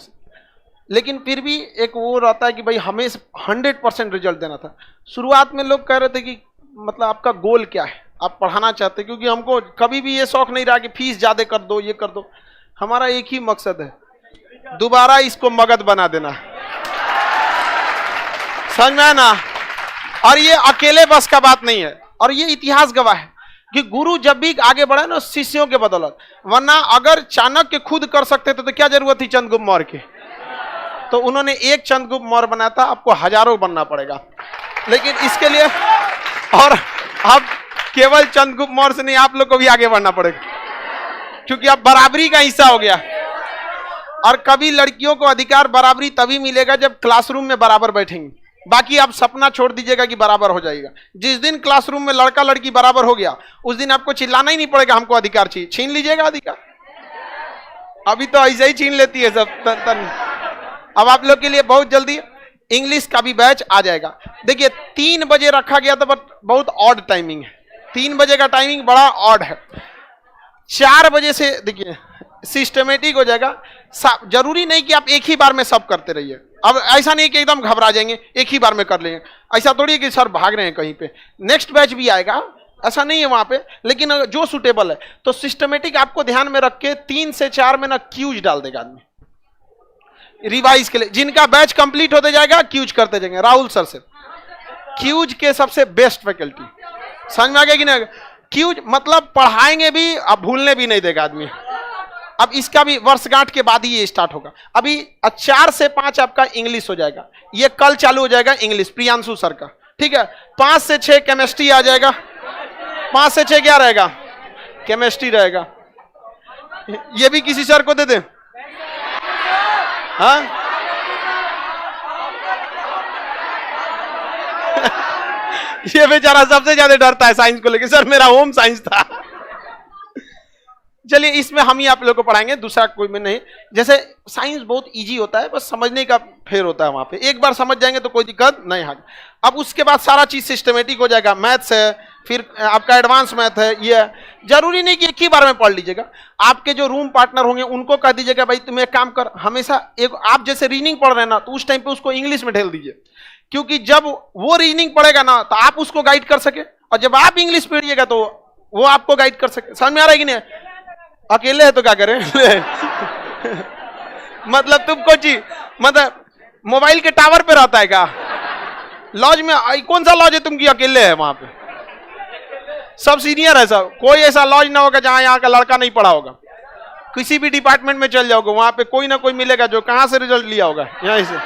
लेकिन फिर भी एक वो रहता है कि भाई हमें 100% रिजल्ट देना था। शुरुआत में लोग कह रहे थे कि मतलब आपका गोल क्या है, आप पढ़ाना चाहते, क्योंकि हमको कभी भी ये शौक नहीं रहा कि फीस ज्यादा कर दो, ये कर दो। हमारा एक ही मकसद है, दोबारा इसको मगध बना देना। समझ में आया ना? और ये अकेले बस का बात नहीं है, और ये इतिहास गवाह है कि गुरु जब भी आगे बढ़े ना शिष्यों के बदौलत, वरना अगर चाणक्य खुद कर सकते थे तो क्या जरूरत थी चंद्रगुप्त मौर्य की? तो उन्होंने एक चंद्रगुप्त मौर्य बनाया था, आपको हजारों बनना पड़ेगा। लेकिन इसके लिए, और अब केवल चंद्रगुप्त मौर्य से नहीं, आप लोग को भी आगे बढ़ना पड़ेगा, क्योंकि अब बराबरी का हिस्सा हो गया। और कभी लड़कियों को अधिकार बराबरी तभी मिलेगा जब क्लासरूम में बराबर बैठेंगे। बाकी आप सपना छोड़ दीजिएगा कि बराबर हो जाएगा। जिस दिन क्लासरूम में लड़का लड़की बराबर हो गया, उस दिन आपको चिल्लाना ही नहीं पड़ेगा हमको अधिकार चाहिए, छीन लीजिएगा अधिकार। अभी तो ऐसे ही छीन लेती है सब तन। अब आप लोग के लिए बहुत जल्दी इंग्लिश का भी बैच आ जाएगा। देखिए 3 बजे रखा गया था, बट बहुत ऑड टाइमिंग है। 3 बजे का टाइमिंग बड़ा ऑड है। 4 बजे से देखिए सिस्टमेटिक हो जाएगा। जरूरी नहीं कि आप एक ही बार में सब करते रहिए। अब ऐसा नहीं कि एकदम घबरा जाएंगे, एक ही बार में कर लेंगे, ऐसा थोड़ी है कि सर भाग रहे हैं कहीं पे। नेक्स्ट बैच भी आएगा, ऐसा नहीं है वहां पे, लेकिन जो सुटेबल है तो सिस्टमेटिक आपको ध्यान में रख के 3 से 4 में ना क्यूज डाल देगा आदमी रिवाइज के लिए। जिनका बैच कंप्लीट होते जाएगा क्यूज करते जाएंगे। राहुल सर से क्यूज के सबसे बेस्ट फैकल्टी, समझ में आ गया कि नहीं? क्यूज मतलब पढ़ाएंगे भी, अब भूलने भी नहीं देगा आदमी। अब इसका भी वर्षगांठ के बाद ही ये स्टार्ट होगा। अभी 4 से 5 आपका इंग्लिश हो जाएगा, ये कल चालू हो जाएगा इंग्लिश प्रियांशु सर का, ठीक है। 5 से 6 केमिस्ट्री आ जाएगा। 5 से 6 क्या रहेगा? केमिस्ट्री रहेगा। ये भी किसी सर को दे दें? हाँ ये बेचारा सबसे ज्यादा डरता है साइंस को लेकर, सर मेरा होम साइंस था। चलिए इसमें हम ही आप लोगों को पढ़ाएंगे, दूसरा कोई में नहीं। जैसे साइंस बहुत इजी होता है, बस समझने का फेर होता है वहां पे। एक बार समझ जाएंगे तो कोई दिक्कत नहीं है। अब उसके बाद सारा चीज सिस्टमेटिक हो जाएगा। मैथ्स है, फिर आपका एडवांस मैथ है। ये जरूरी नहीं कि एक ही बार में पढ़ लीजिएगा। आपके जो रूम पार्टनर होंगे उनको कह दीजिएगा भाई तुम एक काम कर, हमेशा एक आप जैसे रीजनिंग पढ़ रहे हैं ना, तो उस टाइम पे उसको इंग्लिश में ढेल दीजिए, क्योंकि जब वो रीजनिंग पढ़ेगा ना तो आप उसको गाइड कर सके, और जब आप इंग्लिश पढ़िएगा तो वो आपको गाइड कर सके। समझ में आ रहा है कि नहीं? अकेले है तो क्या करें? मतलब तुम कोची मतलब मोबाइल के टावर पे रहता है क्या? लॉज में कौन सा लॉज है तुमकी अकेले है? वहां पे सब सीनियर है सब, कोई ऐसा लॉज ना होगा जहां यहाँ का लड़का नहीं पढ़ा होगा। किसी भी डिपार्टमेंट में चल जाओगे वहां पे कोई ना कोई मिलेगा जो कहां से रिजल्ट लिया होगा, यहीं से।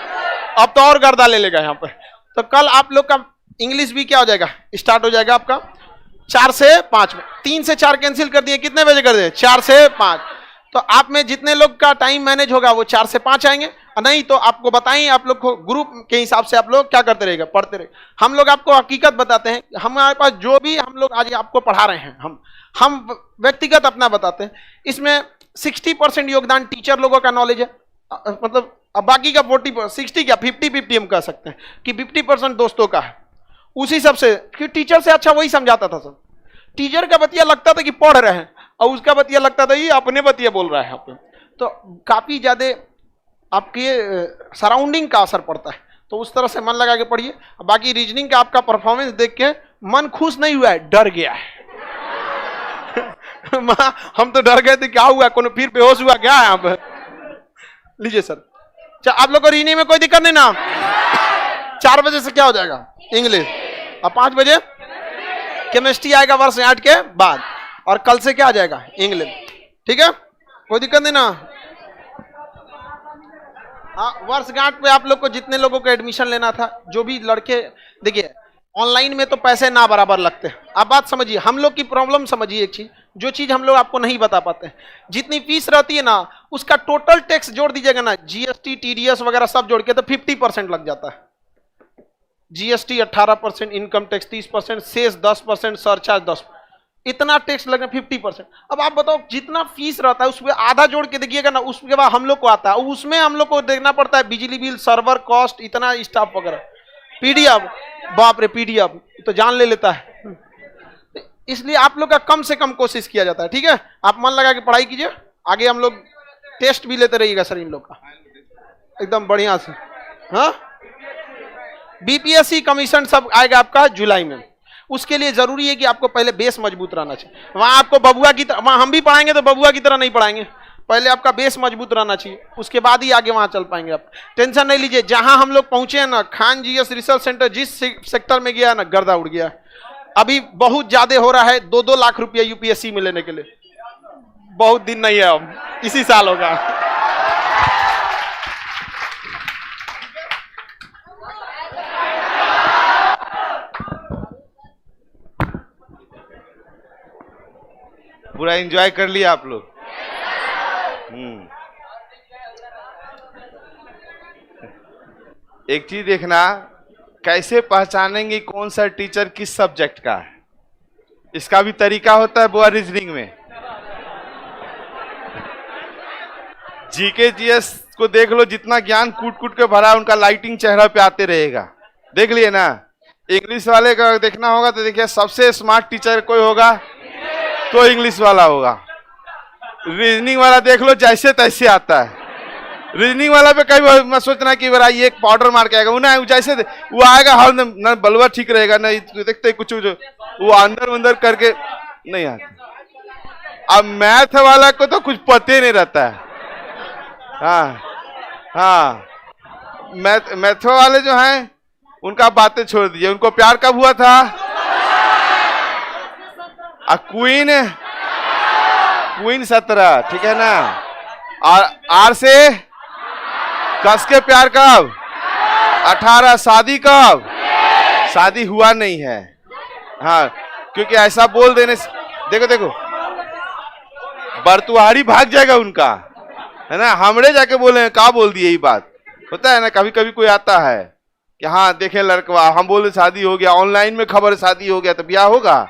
अब तो और गर्दा ले लेगा यहाँ पे। तो कल आप लोग का इंग्लिश भी क्या हो जाएगा, स्टार्ट हो जाएगा आपका 4 से 5 में। 3 से 4 कैंसिल कर दिए, कितने बजे कर दिए, 4 से 5। तो आप में जितने लोग का टाइम मैनेज होगा वो 4 से 5 आएंगे, और नहीं तो आपको बताएं, आप लोग को ग्रुप के हिसाब से आप लोग क्या करते रहेगा, पढ़ते रहे। हम लोग आपको हकीकत बताते हैं, हमारे पास जो भी हम लोग आज आपको पढ़ा रहे हैं, हम व्यक्तिगत अपना बताते हैं। इसमें 60% योगदान टीचर लोगों का नॉलेज है, मतलब अब बाकी का 60 क्या 50-50 हम कह सकते हैं कि 50% दोस्तों का है। उसी सबसे कि टीचर से अच्छा वही समझाता था सब। टीचर का बतिया लगता था कि पढ़ रहे हैं, और उसका बतिया लगता था ये अपने बतिया बोल रहा है आप। तो काफी ज्यादा आपके सराउंडिंग का असर पड़ता है, तो उस तरह से मन लगा के पढ़िए। बाकी रीजनिंग का आपका परफॉर्मेंस देख के मन खुश नहीं हुआ है, डर गया है। हम तो डर गए थे, क्या हुआ, कौन फिर बेहोश हुआ क्या है आप। लीजिए सर, आप लोग को रीजनिंग में कोई दिक्कत नहीं ना। 4 बजे से क्या हो जाएगा, इंग्लिश, और 5 बजे केमिस्ट्री आएगा वर्ष 8 के बाद, और कल से क्या आ जाएगा, इंग्लिश। ठीक है, कोई दिक्कत नहीं ना। हाँ, वर्षगांठ पे आप लोग को जितने लोगों को एडमिशन लेना था, जो भी लड़के, देखिए ऑनलाइन में तो पैसे ना बराबर लगते हैं। आप बात समझिए, हम लोग की प्रॉब्लम समझिए। एक चीज, जो चीज हम लोग आपको नहीं बता पाते हैं, जितनी फीस रहती है ना, उसका टोटल टैक्स जोड़ दीजिएगा ना, जीएसटी टीडीएस वगैरह सब जोड़ के, तो 50% लग जाता है। GST 18%, income tax 30%, cess 10%, surcharge 10%, इतना टैक्स लगना 50%। अब आप बताओ, जितना फीस रहता है उसमें आधा जोड़ के देखिएगा ना, उसके बाद हम लोग को आता है, उसमें हम लोग को देखना पड़ता है बिजली बिल, सर्वर कॉस्ट, इतना स्टाफ वगैरह, पीडीएफ, बाप रे पीडीएफ तो जान ले लेता है। इसलिए आप लोग का कम से कम कोशिश किया जाता है। ठीक है, आप मन लगा के पढ़ाई कीजिए, आगे हम लोग टेस्ट भी लेते रहिएगा सर इन लोग का एकदम बढ़िया से। हाँ, बीपीएससी कमीशन सब आएगा आपका जुलाई में। उसके लिए जरूरी है कि आपको पहले बेस मजबूत रहना चाहिए। वहां आपको बबुआ की तरह, वहां हम भी पढ़ाएंगे तो बबुआ की तरह नहीं पढ़ाएंगे, पहले आपका बेस मजबूत रहना चाहिए, उसके बाद ही आगे वहां चल पाएंगे आप। टेंशन नहीं लीजिए, जहां हम लोग पहुंचे हैं ना, खान जीएस रिसर्च सेंटर जिस सेक्टर में गया ना, गर्दा उड़ गया। अभी बहुत ज्यादा हो रहा है, 2-2 लाख रुपया यूपीएससी में लेने के लिए। बहुत दिन नहीं है, अब इसी साल होगा। पूरा एंजॉय कर लिया आप लोग। एक चीज देखना, कैसे पहचानेंगे कौन सा टीचर किस सब्जेक्ट का है, इसका भी तरीका होता है बुआ रीजनिंग में। जीके जीएस को देख लो, जितना ज्ञान कूट कूट के भरा, उनका लाइटिंग चेहरा पे आते रहेगा, देख लिए ना। इंग्लिश वाले का देखना होगा तो देखिए, सबसे स्मार्ट टीचर कोई होगा तो इंग्लिश वाला होगा। रीजनिंग वाला देख लो, जैसे तैसे आता है। रीजनिंग वाला पे कई मत सोचना कि बड़ा ये एक पाउडर मार के आएगा, वो जैसे वो आएगा, हर न बलवा ठीक रहेगा, नहीं देखते कुछ वो अंदर अंदर करके नहीं आता। अब मैथ वाला को तो कुछ पते नहीं रहता है। हाँ, मैथ वाले जो हैं उनका बातें छोड़ दीजिए। उनको प्यार कब हुआ था? क्वीन 17, ठीक है ना। और आर से कस के प्यार कब? 18। शादी कब? शादी हुआ नहीं है। हाँ, क्योंकि ऐसा बोल देने से, देखो बरतुहारी भाग जाएगा उनका, है ना। हमरे जाके बोले क्या बोल दिए, यही बात होता है ना। कभी कभी कोई आता है कि हाँ देखे लड़कवा, हम बोले शादी हो गया, ऑनलाइन में खबर शादी हो गया, तो ब्याह होगा?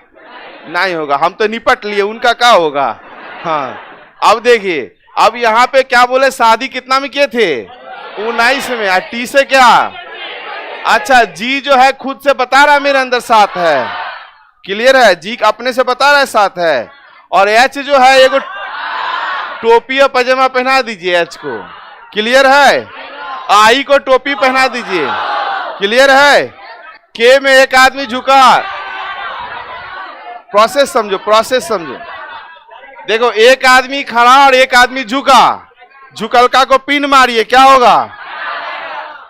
नहीं होगा। हम तो निपट लिए, उनका क्या होगा। हाँ, अब देखिए, अब यहाँ पे क्या बोले, शादी कितना में किए थे? 19 में। टी से क्या? अच्छा, जी जो है खुद से बता रहा है मेरे अंदर 7 है, क्लियर है। जी अपने से बता रहा है 7 है। और एच जो है, एगो टोपी और पजामा पहना दीजिए एच को, क्लियर है। आई को टोपी पहना दीजिए, क्लियर है। के में एक आदमी झुका, प्रोसेस समझो। देखो, एक आदमी खड़ा और एक आदमी झुका, झुकलका को पिन मारिए, क्या होगा?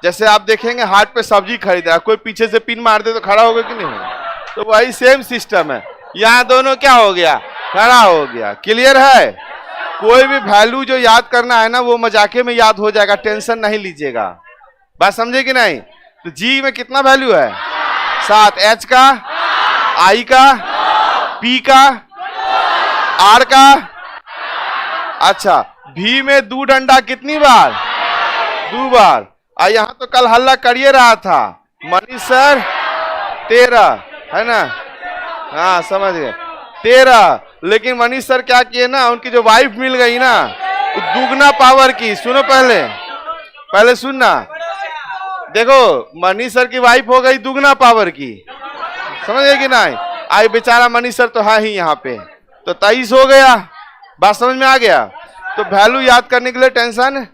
जैसे आप देखेंगे हाट पे सब्जी खरीद रहा है, कोई पीछे से पिन मार दे तो खड़ा होगा कि नहीं? तो वही सेम सिस्टम है, यहाँ दोनों क्या हो गया? खड़ा हो गया, क्लियर है। कोई भी वैल्यू जो याद करना है ना वो मजाके में याद हो जाएगा, टेंशन नहीं लीजिएगा। बात समझे कि नहीं? तो जी में कितना वैल्यू है? 7। एच का, आई का, पी का, आर का। अच्छा, भी में 2 डंडा कितनी बार? 2 बार। यहाँ तो कल हल्ला करिए रहा था मनीष सर 13 है ना? हाँ समझ गए 13। लेकिन मनीष सर क्या किए ना, उनकी जो वाइफ मिल गई ना वो दुगना पावर की। सुनो पहले सुनना, देखो मनीष सर की वाइफ हो गई दुगना पावर की, समझ गए कि नहीं? आई बेचारा मनीष सर तो है ही यहाँ पे, तो 23 हो गया। बात समझ में आ गया? तो वैल्यू याद करने के लिए टेंशन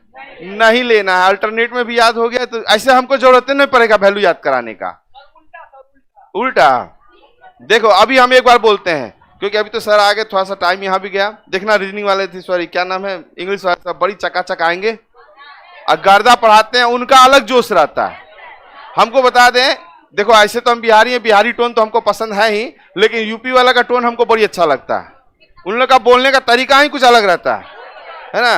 नहीं लेना है, अल्टरनेट में भी याद हो गया तो ऐसे हमको जरूरत नहीं पड़ेगा वैल्यू याद कराने का। उल्टा देखो, अभी हम एक बार बोलते हैं क्योंकि अभी तो सर आ गए, थोड़ा सा टाइम यहाँ भी गया। देखना रीजनिंग वाले थे, सॉरी क्या नाम है, इंग्लिश वाले बड़ी चकाचक आएंगे और गर्दा पढ़ाते हैं, उनका अलग जोश रहता है। हमको बता दें, देखो ऐसे तो हम बिहारी हैं, बिहारी टोन तो हमको पसंद है ही, लेकिन यूपी वाला का टोन हमको बड़ी अच्छा लगता है। उन लोग का बोलने का तरीका ही कुछ अलग रहता है ना?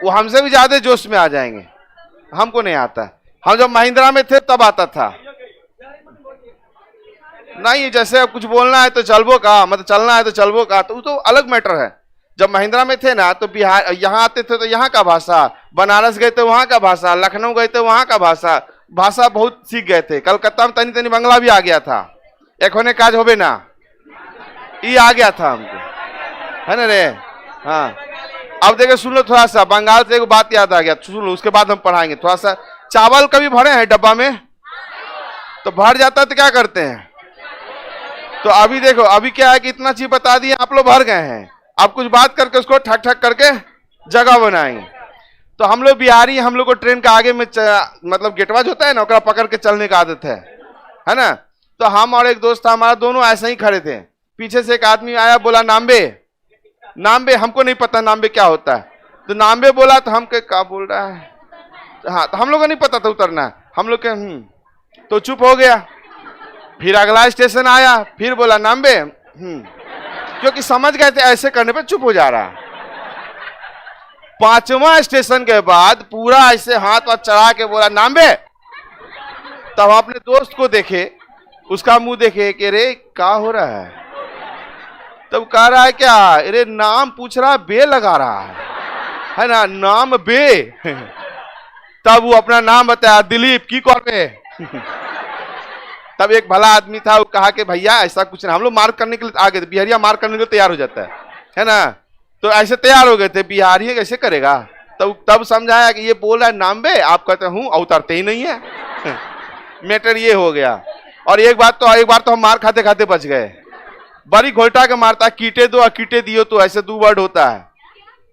वो हमसे भी ज्यादा जोश में आ जाएंगे, हमको नहीं आता। हम जब महिंद्रा में थे तब आता था। नहीं, जैसे अब कुछ बोलना है तो चलबो का, मतलब चलना है तो चलबो का, तो वो तो अलग मैटर है। जब महिंद्रा में थे ना तो बिहार, यहाँ आते थे तो यहाँ का भाषा, बनारस गए थे वहाँ का भाषा, लखनऊ गए थे वहाँ का भाषा बहुत सीख गए थे। कलकत्ता में तनी तनी बंगला भी आ गया था, एक होने काज होबे ना, ये आ गया था हमको, है ना रे? हाँ, अब देखो सुन लो थोड़ा सा, बंगाल से एक बात याद आ गया, सुन लो, उसके बाद हम पढ़ाएंगे थोड़ा सा। चावल कभी भरे हैं डब्बा में? तो भर जाता है तो क्या करते हैं? तो अभी देखो, अभी क्या है कि इतना चीज बता दिए, आप लोग भर गए हैं, अब कुछ बात करके उसको ठक ठक करके जगह बनाएंगे। तो हम लोग बिहारी, हम लोग को ट्रेन का आगे में मतलब गेटवाज होता है ना, ओकरा पकड़ के चलने का आदत है ना? तो हम और एक दोस्त था हमारा, दोनों ऐसे ही खड़े थे। पीछे से एक आदमी आया, बोला नाम्बे। नाम्बे, हमको नहीं पता नाम्बे क्या होता है, तो नाम्बे बोला तो हम क्या बोल रहा है, हाँ, तो हम लोग को नहीं पता था उतरना है, हम लोग के तो चुप हो गया। फिर अगला स्टेशन आया, फिर बोला नाम्बे, क्योंकि समझ गए थे ऐसे करने पे चुप हो जा रहा। 5वां स्टेशन के बाद पूरा ऐसे हाथ वाथ चढ़ा के बोला नाम्बे। तब अपने दोस्त को देखे, उसका मुंह देखे कि रे क्या हो रहा है? तब कह रहा है क्या, अरे नाम पूछ रहा, बे लगा रहा है ना, नाम बे। तब वो अपना नाम बताया, दिलीप की कौन पे। तब एक भला आदमी था, वो कहा कि भैया ऐसा कुछ नहीं, हम लोग मार करने के लिए आ गए थे, बिहारिया मार करने के लिए तैयार हो जाता है ना? तो ऐसे तैयार हो गए थे, बिहारी कैसे करेगा? तब समझाया कि ये बोल रहा है नाम बे, आप कहते हूँ, उतरते ही नहीं है। मैटर ये हो गया। और एक बार तो हम मार खाते खाते बच गए। बड़ी घोटा के मारता, कीटे दो अकीटे दियो तो, ऐसे 2 वर्ड होता है,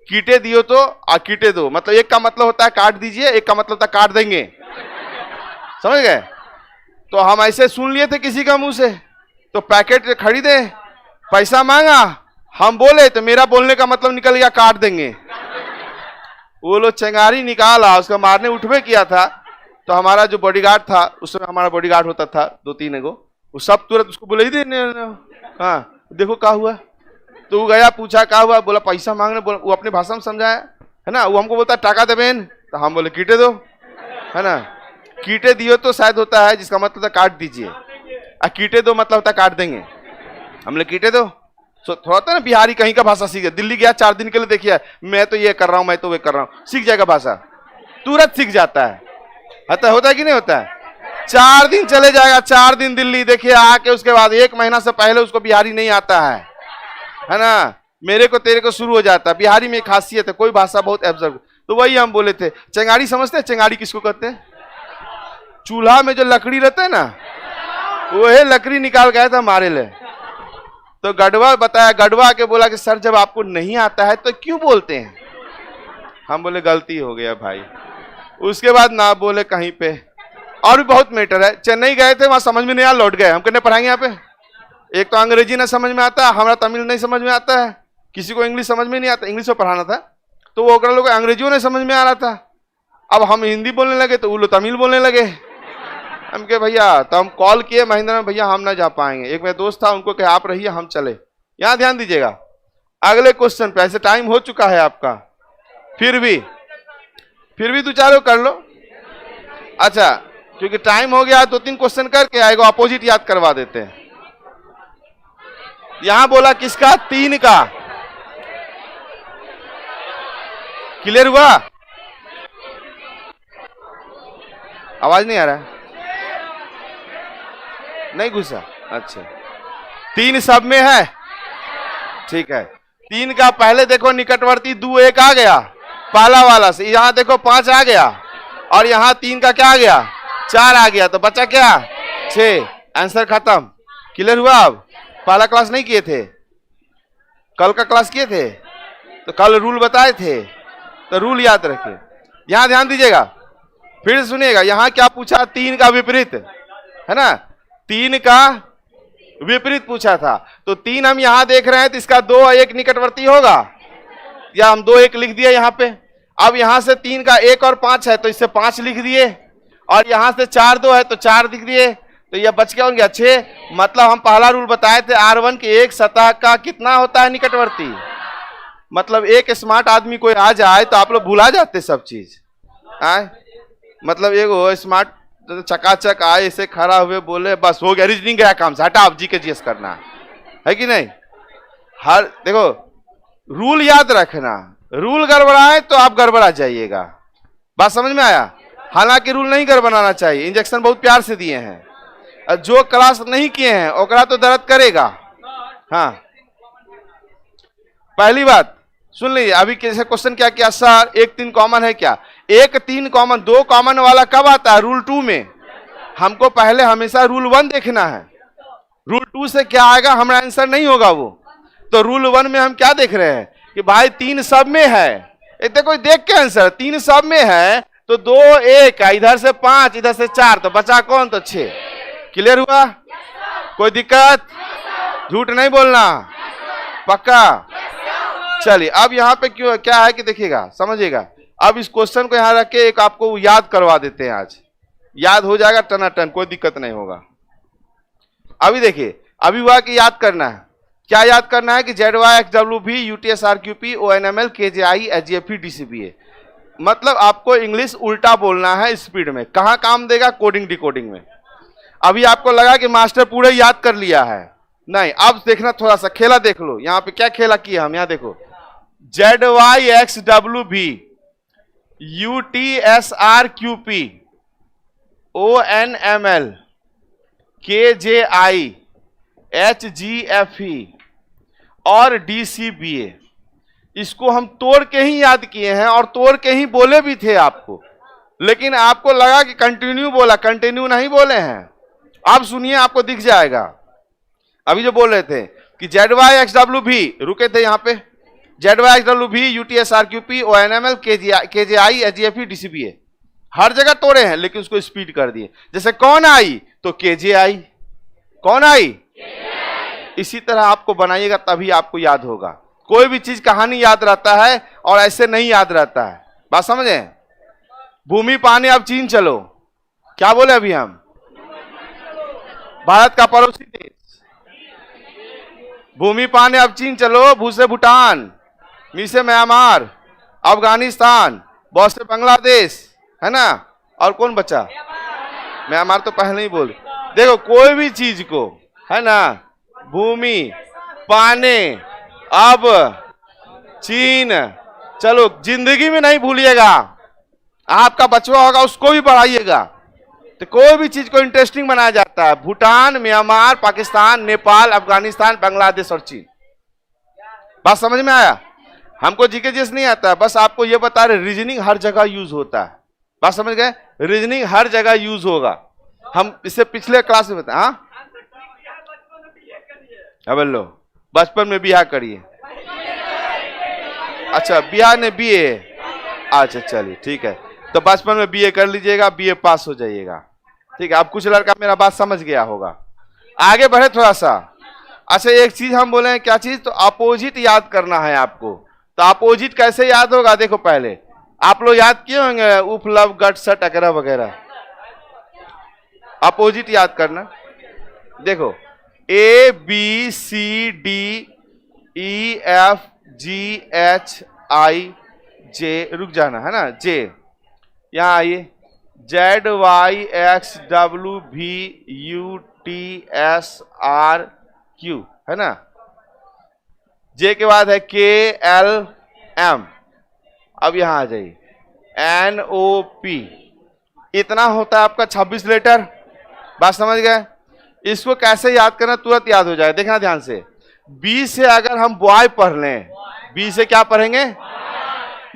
कीटे दियो तो अकीटे दो, मतलब एक का मतलब होता है काट दीजिए, एक का मतलब होता है काट देंगे, समझ गए? तो हम ऐसे सुन लिए थे किसी का मुंह से, तो पैकेट खरीदे, पैसा मांगा, हम बोले तो मेरा बोलने का मतलब निकल गया काट देंगे। वो लोग चंगारी निकाला, उसका मारने उठवे किया था। तो हमारा जो बॉडीगार्ड था, उस समय हमारा बॉडीगार्ड होता था 2-3 गो, वो सब तुरंत उसको बोले दे, हाँ देखो क्या हुआ। तो वो गया, पूछा क्या हुआ, बोला पैसा मांगने, बोला, वो अपने भाषा में समझाया, है ना? वो हमको बोलता टाका दे बेन, तो हम बोले कीटे दो, है ना? कीटे दियो तो शायद होता है जिसका मतलब होता काट दीजिए, और कीटे दो मतलब होता काट देंगे। हम लोग कीटे दो, तो थोड़ा था ना बिहारी कहीं का भाषा सीखे। दिल्ली गया 4 दिन के लिए, देखिए मैं तो ये कर रहा हूँ, मैं तो वो कर रहा हूँ, सीख जाएगा भाषा, तुरंत सीख जाता है। होता है कि नहीं होता है? 4 दिन चले जाएगा, 4 दिन दिल्ली, देखिए आके उसके बाद 1 महीना से पहले उसको बिहारी नहीं आता है ना? मेरे को तेरे को शुरू हो जाता है। बिहारी में एक खासियत है, कोई भाषा बहुत एब्जर्व। तो वही हम बोले थे, चंगाड़ी समझते हैं? चंगाड़ी किसको कहते हैं? चूल्हा में जो लकड़ी रहता है ना, वही लकड़ी निकाल गया था हमारे लिए। तो गढ़वा बताया, गढ़वा के बोला कि सर जब आपको नहीं आता है तो क्यों बोलते हैं? हम बोले गलती हो गया भाई। उसके बाद ना बोले कहीं पे। और भी बहुत मैटर है। चेन्नई गए थे, वहां समझ में नहीं आया, लौट गए। हम कहने पढ़ाएंगे यहाँ पे? एक तो अंग्रेजी ना समझ में आता, हमारा तमिल नहीं समझ में आता है, किसी को इंग्लिश समझ में नहीं आता, इंग्लिश में पढ़ाना था, तो वो लोग अंग्रेजियों ने समझ में आ रहा था। अब हम हिंदी बोलने लगे तो वो लोग तमिल बोलने लगे। हम कहे भैया, तो हम कॉल किए महिंद्रा में, भैया हम ना जा पाएंगे। एक मेरा दोस्त था, उनको कहे आप रहिए हम चले। यहाँ ध्यान दीजिएगा, अगले क्वेश्चन पे। ऐसे टाइम हो चुका है आपका, फिर भी दो चारों कर लो। अच्छा, क्योंकि टाइम हो गया, 2-3 क्वेश्चन करके आएगा, अपोजिट याद करवा देते हैं। यहां बोला किसका? 3 का। क्लियर हुआ? आवाज नहीं आ रहा है? नहीं घुसा? अच्छा, 3 सब में है, ठीक है। 3 का पहले देखो निकटवर्ती 2 1 आ गया पहला वाला से, यहां देखो 5 आ गया, और यहां 3 का क्या आ गया? 4 आ गया, तो बचा क्या? 6। आंसर खत्म। क्लियर हुआ? अब पहला क्लास नहीं किए थे, कल का क्लास किए थे, तो कल रूल बताए थे, तो रूल याद रखिए। यहां ध्यान दीजिएगा, फिर सुनिएगा। यहां क्या पूछा? 3 का विपरीत, है ना? 3 का विपरीत पूछा था, तो 3 हम यहां देख रहे हैं, तो इसका 2 1 निकटवर्ती होगा, या हम 2 1 लिख दिए यहां पे। अब यहां से 3 का 1 और 5 है, तो इससे 5 लिख दिए, और यहां से 4 2 है, तो 4 लिख दिए, तो ये बच गया होंगे 6। मतलब हम पहला रूल बताए थे, R1 के एक सतह का कितना होता है निकटवर्ती। मतलब एक स्मार्ट आदमी कोई आ जाए तो आप लोग भुला जाते सब चीज। मतलब एक स्मार्ट चकाचक आए, ऐसे खड़ा हुए बोले, बस हो गया, रीजनिंग गया काम से, हटा अब जी के जीएस करना है कि नहीं। हर देखो रूल याद रखना, रूल गड़बड़ाए तो आप गड़बड़ा जाइएगा। बात समझ में आया? हालांकि रूल नहीं गड़बड़ाना चाहिए, इंजेक्शन बहुत प्यार से दिए हैं। जो क्लास नहीं किए हैं ओकरा तो दर्द करेगा। हाँ, पहली बात सुन लीजिए। अभी कैसे क्वेश्चन क्या किया सर? 1 3 कॉमन है क्या? 1 3 कॉमन, 2 कॉमन वाला कब आता है? रूल 2 में। हमको पहले हमेशा रूल 1 देखना है, रूल 2 से क्या आएगा हमारा आंसर नहीं होगा वो। तो रूल 1 में हम क्या देख रहे हैं कि भाई 3 सब में है, देखो देख के आंसर 3 सब में है, तो 2 1, इधर से 5 इधर से 4, तो बचा कौन? तो 6। क्लियर हुआ? कोई दिक्कत? झूठ नहीं बोलना, पक्का? चलिए, अब यहाँ पे क्यों क्या है कि देखिएगा, समझिएगा। अब इस क्वेश्चन को यहाँ रख के एक आपको याद करवा देते हैं, आज याद हो जाएगा टनाटन, कोई दिक्कत नहीं होगा। अभी देखिए, अभी हुआ कि याद करना है, क्या याद करना है कि ZYXWV UTSRQP ONML KJI SGFE DCBA। मतलब आपको इंग्लिश उल्टा बोलना है स्पीड में। कहाँ काम देगा? कोडिंग डिकोडिंग में। अभी आपको लगा कि मास्टर पूरे याद कर लिया है, नहीं। अब देखना, थोड़ा सा खेला देख लो। यहाँ पे क्या खेला किया हम, यहाँ देखो, ZYXWV UTSRQP ONML KJI HGFE और DCBA, इसको हम तोड़ के ही याद किए हैं और तोड़ के ही बोले भी थे आपको, लेकिन आपको लगा कि कंटिन्यू बोला, कंटिन्यू नहीं बोले हैं। अब सुनिए, आपको दिख जाएगा। अभी जो बोल रहे थे कि ZYXWV, रुके थे यहाँ पे, ZYXWV UTSRQP ONML KJI SGFE DCBA, हर जगह तोड़े हैं, लेकिन उसको स्पीड कर दिए। जैसे कौन आई तो KJI, कौन आई, इसी तरह आपको बनाइएगा, तभी आपको याद होगा। कोई भी चीज कहानी याद रहता है और ऐसे नहीं याद रहता है। बात समझे? भूमि पानी, अब चीन चलो, क्या बोले अभी हम? भारत का पड़ोसी देश। भूमि पानी, अब चीन चलो, भू से भूटान, मी से म्यांमार, अफगानिस्तान, बहुत से बांग्लादेश, है ना? और कौन बचा? म्यांमार तो पहले ही बोल। देखो कोई भी चीज को, है ना, भूमि पानी, अब चीन, चलो जिंदगी में नहीं भूलिएगा। आपका बचवा होगा उसको भी बढ़ाइएगा। तो कोई भी चीज को इंटरेस्टिंग बनाया जाता है। भूटान, म्यांमार, पाकिस्तान, नेपाल, अफगानिस्तान, बांग्लादेश और चीन। बात समझ में आया? हमको जीके जीएस नहीं आता है, बस आपको ये बता रहे, रीजनिंग हर जगह यूज होता है। बात समझ गए? रीजनिंग हर जगह यूज होगा। हम इससे पिछले क्लास में बताए। हाँ, अब लो, बचपन में बियाह करिए। अच्छा, बियाह ने बीए, अच्छा चलिए ठीक है, तो बचपन में बीए कर लीजिएगा, बीए पास हो जाइएगा। ठीक है, अब कुछ लड़का मेरा बात समझ गया होगा। आगे बढ़े थोड़ा सा। अच्छा, एक चीज हम बोले हैं, क्या चीज? तो अपोजिट याद करना है आपको। तो अपोजिट कैसे याद होगा? देखो, पहले आप लोग याद किए होंगे उफ, लव, गट, सट वगैरह वगैरह। अपोजिट याद करना, देखो A B C D E F GHIJ, रुक जाना है ना, J, यहां आइए, ZYXWVUTSRQ, है ना। J के बाद है KLM, अब यहां आ जाइए, NOP, इतना होता है आपका 26 लेटर। बात समझ गए? इसको कैसे याद करना, तुरंत याद हो जाए, देखना ध्यान से। बी से अगर हम बॉय पढ़ लें, बी से क्या पढ़ेंगे,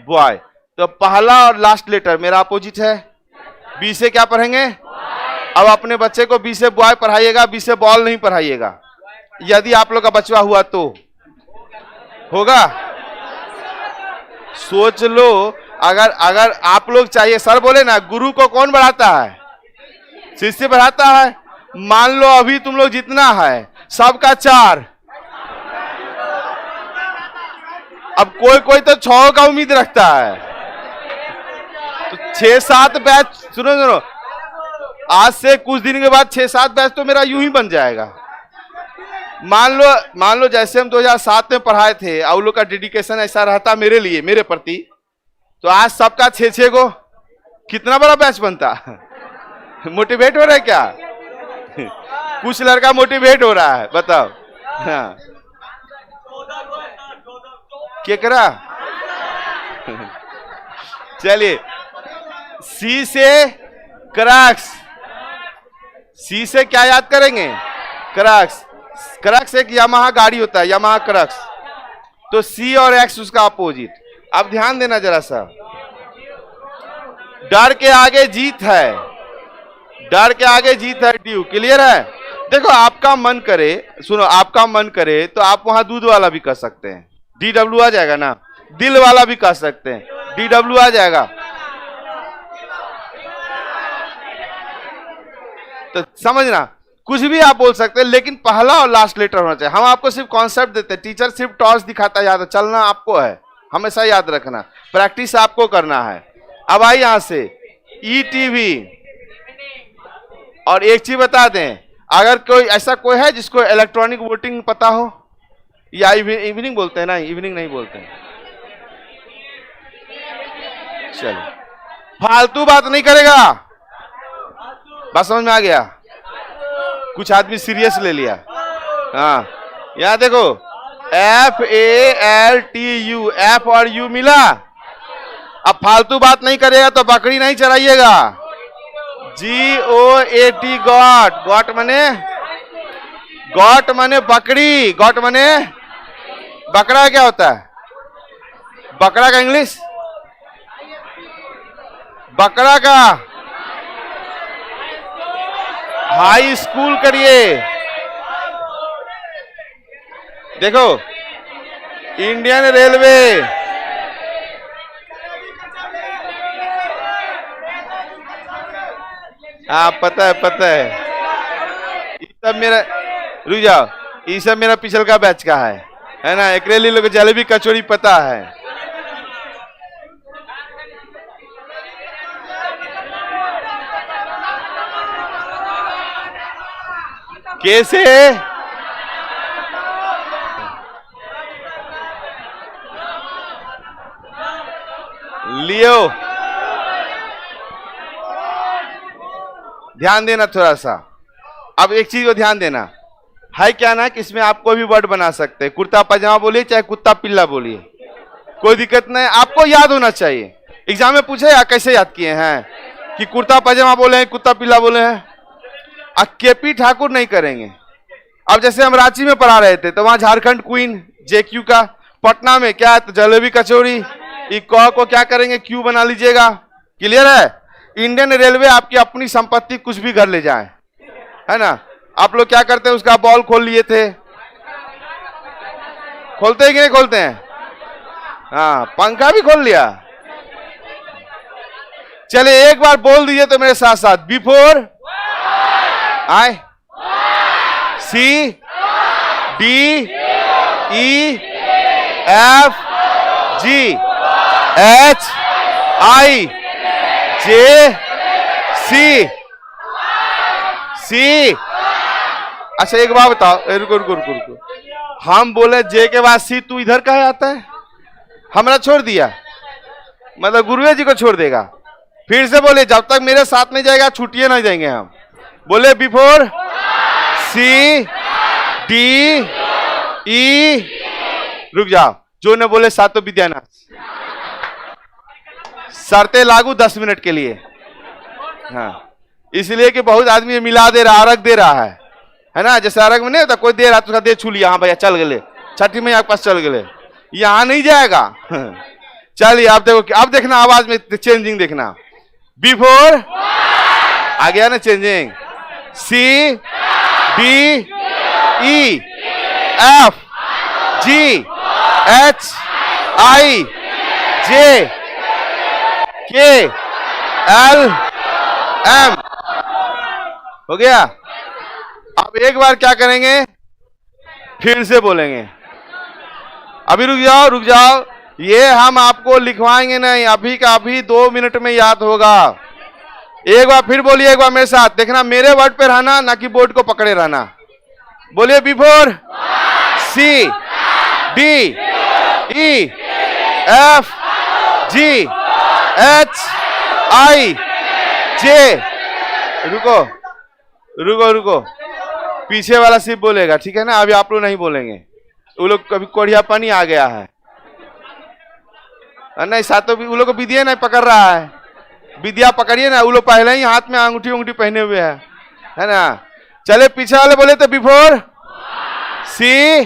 बॉय, तो पहला और लास्ट लेटर मेरा अपोजिट है, बी से क्या पढ़ेंगे। अब अपने बच्चे को बी से बॉय पढ़ाइएगा, बी से बॉल नहीं पढ़ाइएगा, यदि आप लोग का बचवा हुआ तो होगा। सोच लो, अगर अगर आप लोग चाहिए, सर बोले ना गुरु को कौन बढ़ाता है, शिष्य बढ़ाता है। मान लो अभी तुम लोग जितना है सबका 4, अब कोई कोई तो 6 का उम्मीद रखता है, तो 6-7 बैच, सुनो सुनो, आज से कुछ दिन के बाद 6-7 बैच तो मेरा यूं ही बन जाएगा। मान लो जैसे हम 2007 में पढ़ाए थे, और लोग का डेडिकेशन ऐसा रहता मेरे लिए, मेरे प्रति, तो आज सबका 6-6 गो, कितना बड़ा बैच बनता। मोटिवेट हो रहा है क्या? कुछ लड़का मोटिवेट हो रहा है, बताओ। हाँ, केकरा। चलिए, सी से क्रक्स, सी से क्या याद करेंगे, क्रक्स। क्रक्स एक यामाहा गाड़ी होता है, यामाहा क्रक्स, तो सी और एक्स उसका अपोजिट। अब ध्यान देना जरा सा, डर के आगे जीत है, डर के आगे जीत है, ड्यू, क्लियर है। देखो आपका मन करे, सुनो, आपका मन करे तो आप वहां दूध वाला भी कर सकते हैं, DW आ जाएगा ना, दिल वाला भी कर सकते हैं, DW आ जाएगा। तो समझना, कुछ भी आप बोल सकते हैं, लेकिन पहला और लास्ट लेटर होना चाहिए। हम आपको सिर्फ कॉन्सेप्ट देते हैं, टीचर सिर्फ टॉस दिखाता है, याद चलना आपको है, हमेशा याद रखना, प्रैक्टिस आपको करना है। अब आइए यहां से ETV, और एक चीज बता दें, अगर कोई ऐसा कोई है जिसको इलेक्ट्रॉनिक वोटिंग पता हो, या इवनिंग बोलते हैं ना, इवनिंग नहीं बोलते हैं। चलो, फालतू बात नहीं करेगा, बात समझ में आ गया। कुछ आदमी सीरियस ले लिया। हाँ, यहां देखो, FALTU, F और U मिला। अब फालतू बात नहीं करेगा तो बकरी नहीं चराइएगा। GOAT, गॉट, गॉट मने बकरी, गॉट मने बकरा। क्या होता है बकरा का इंग्लिश, बकरा का हाई स्कूल करिए। देखो, इंडियन रेलवे, हाँ पता है, पता है, ये सब मेरा, रुक जाओ, ये सब मेरा पिछल का बैच का है ना। एकरेली लोग जलेबी कचौड़ी पता है। कैसे लियो, ध्यान देना थोड़ा सा। अब एक चीज को ध्यान देना है, क्या ना कि इसमें आप कोई भी वर्ड बना सकते हैं, कुर्ता पजामा बोलिए चाहे कुत्ता पिल्ला बोलिए, कोई दिक्कत नहीं, आपको याद होना चाहिए। एग्जाम में पूछे या कैसे याद किए हैं कि कुर्ता पजामा बोले हैं, कुत्ता पिल्ला बोले हैं। KP ठाकुर नहीं करेंगे। अब जैसे हम रांची में पढ़ा रहे थे तो वहां झारखंड क्वीन JQ का, पटना में क्या तो जलेबी कचौड़ी, क को क्या करेंगे, Q बना लीजिएगा। क्लियर है। इंडियन रेलवे आपकी अपनी संपत्ति कुछ भी घर ले जाए, है ना। आप लोग क्या करते हैं, उसका बॉल खोल लिए थे, खोलते हैं कि नहीं खोलते हैं? हाँ, पंखा भी खोल लिया। चलिए एक बार बोल दीजिए तो मेरे साथ साथ, before I C D E F G H I J C। अच्छा एक बात बताओ, रुको रुको रुको रुको, हम बोले जे के बाद सी, तू इधर काहे आता है? हमरा छोड़ दिया, मतलब गुरुए जी को छोड़ देगा। फिर से बोले जब तक मेरे साथ नहीं जाएगा छुट्टियां नहीं देंगे हम। बोले बिफोर सी डी ई, रुक जाओ, जो ने बोले सातो विद्यानाथ। शर्तें लागू 10 मिनट के लिए। हाँ, इसलिए कि बहुत आदमी मिला दे रहा, अर्घ दे रहा है ना। जैसे अर्घ में नहीं होता, कोई दे रहा तो उसका दे छू लिया, हाँ भैया चल गए, छठी मैया के पास चल गए, यहां नहीं जाएगा। चलिए आप देखो, अब देखना आवाज में चेंजिंग देखना। बिफोर आ गया ना changing, C D E F G H I J K L M, हो गया। अब एक बार क्या करेंगे, फिर से बोलेंगे। अभी रुक जाओ, रुक जाओ, ये हम आपको लिखवाएंगे नहीं, अभी का अभी 2 मिनट में याद होगा। एक बार फिर बोलिए, एक बार मेरे साथ देखना, मेरे वर्ड पे रहना, ना कि बोर्ड को पकड़े रहना। बोलिए before C D E F G H I J, रुको रुको रुको, पीछे वाला सिर्फ बोलेगा, ठीक है ना। अभी आप लोग नहीं बोलेंगे, वो लोग कभी कोढ़िया पानी आ गया है नहीं, सातों वो लोग को विद्या नहीं पकड़ रहा है। विद्या पकड़िए ना, वो लोग पहले ही हाथ में अंगूठी अंगूठी पहने हुए है ना। चले पीछे वाले बोले तो बिफोर सी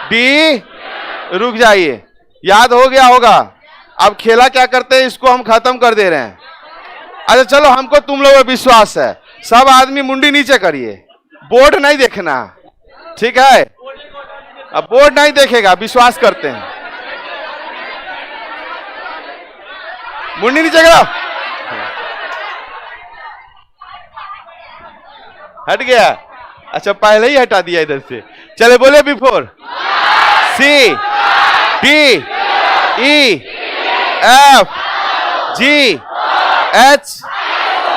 डी, रुक जाइए, याद हो गया होगा। अब खेला क्या करते हैं, इसको हम खत्म कर दे रहे हैं। अच्छा चलो, हमको तुम लोगों पर विश्वास है, सब आदमी मुंडी नीचे करिए, बोर्ड नहीं देखना, ठीक है। अब बोर्ड नहीं देखेगा, विश्वास करते हैं। मुंडी नीचे करो, हट गया। अच्छा पहले ही हटा दिया इधर से। चले बोले before C D E F G H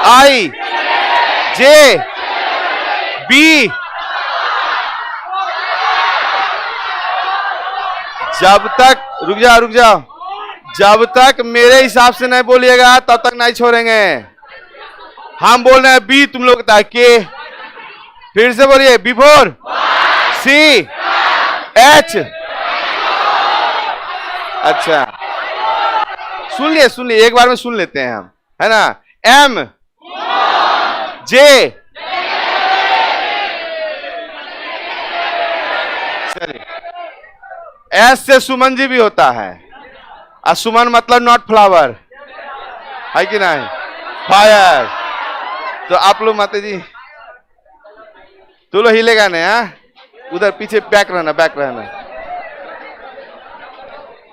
I J B, जब तक रुक जाओ, जब तक मेरे हिसाब से नहीं बोलिएगा तब तक नहीं छोड़ेंगे। हम बोल रहे हैं बी, तुम लोग के। फिर से बोलिए बिफोर सी एच, अच्छा सुन लिए, एक बार में सुन लेते हैं हम, है ना। एम जे, चलिए एस से सुमन जी भी होता है, और सुमन मतलब नॉट फ्लावर, है कि नहीं, फायर। तो आप लोग माता जी तो लो हिलेगा नहीं, हाँ उधर पीछे बैक रहना,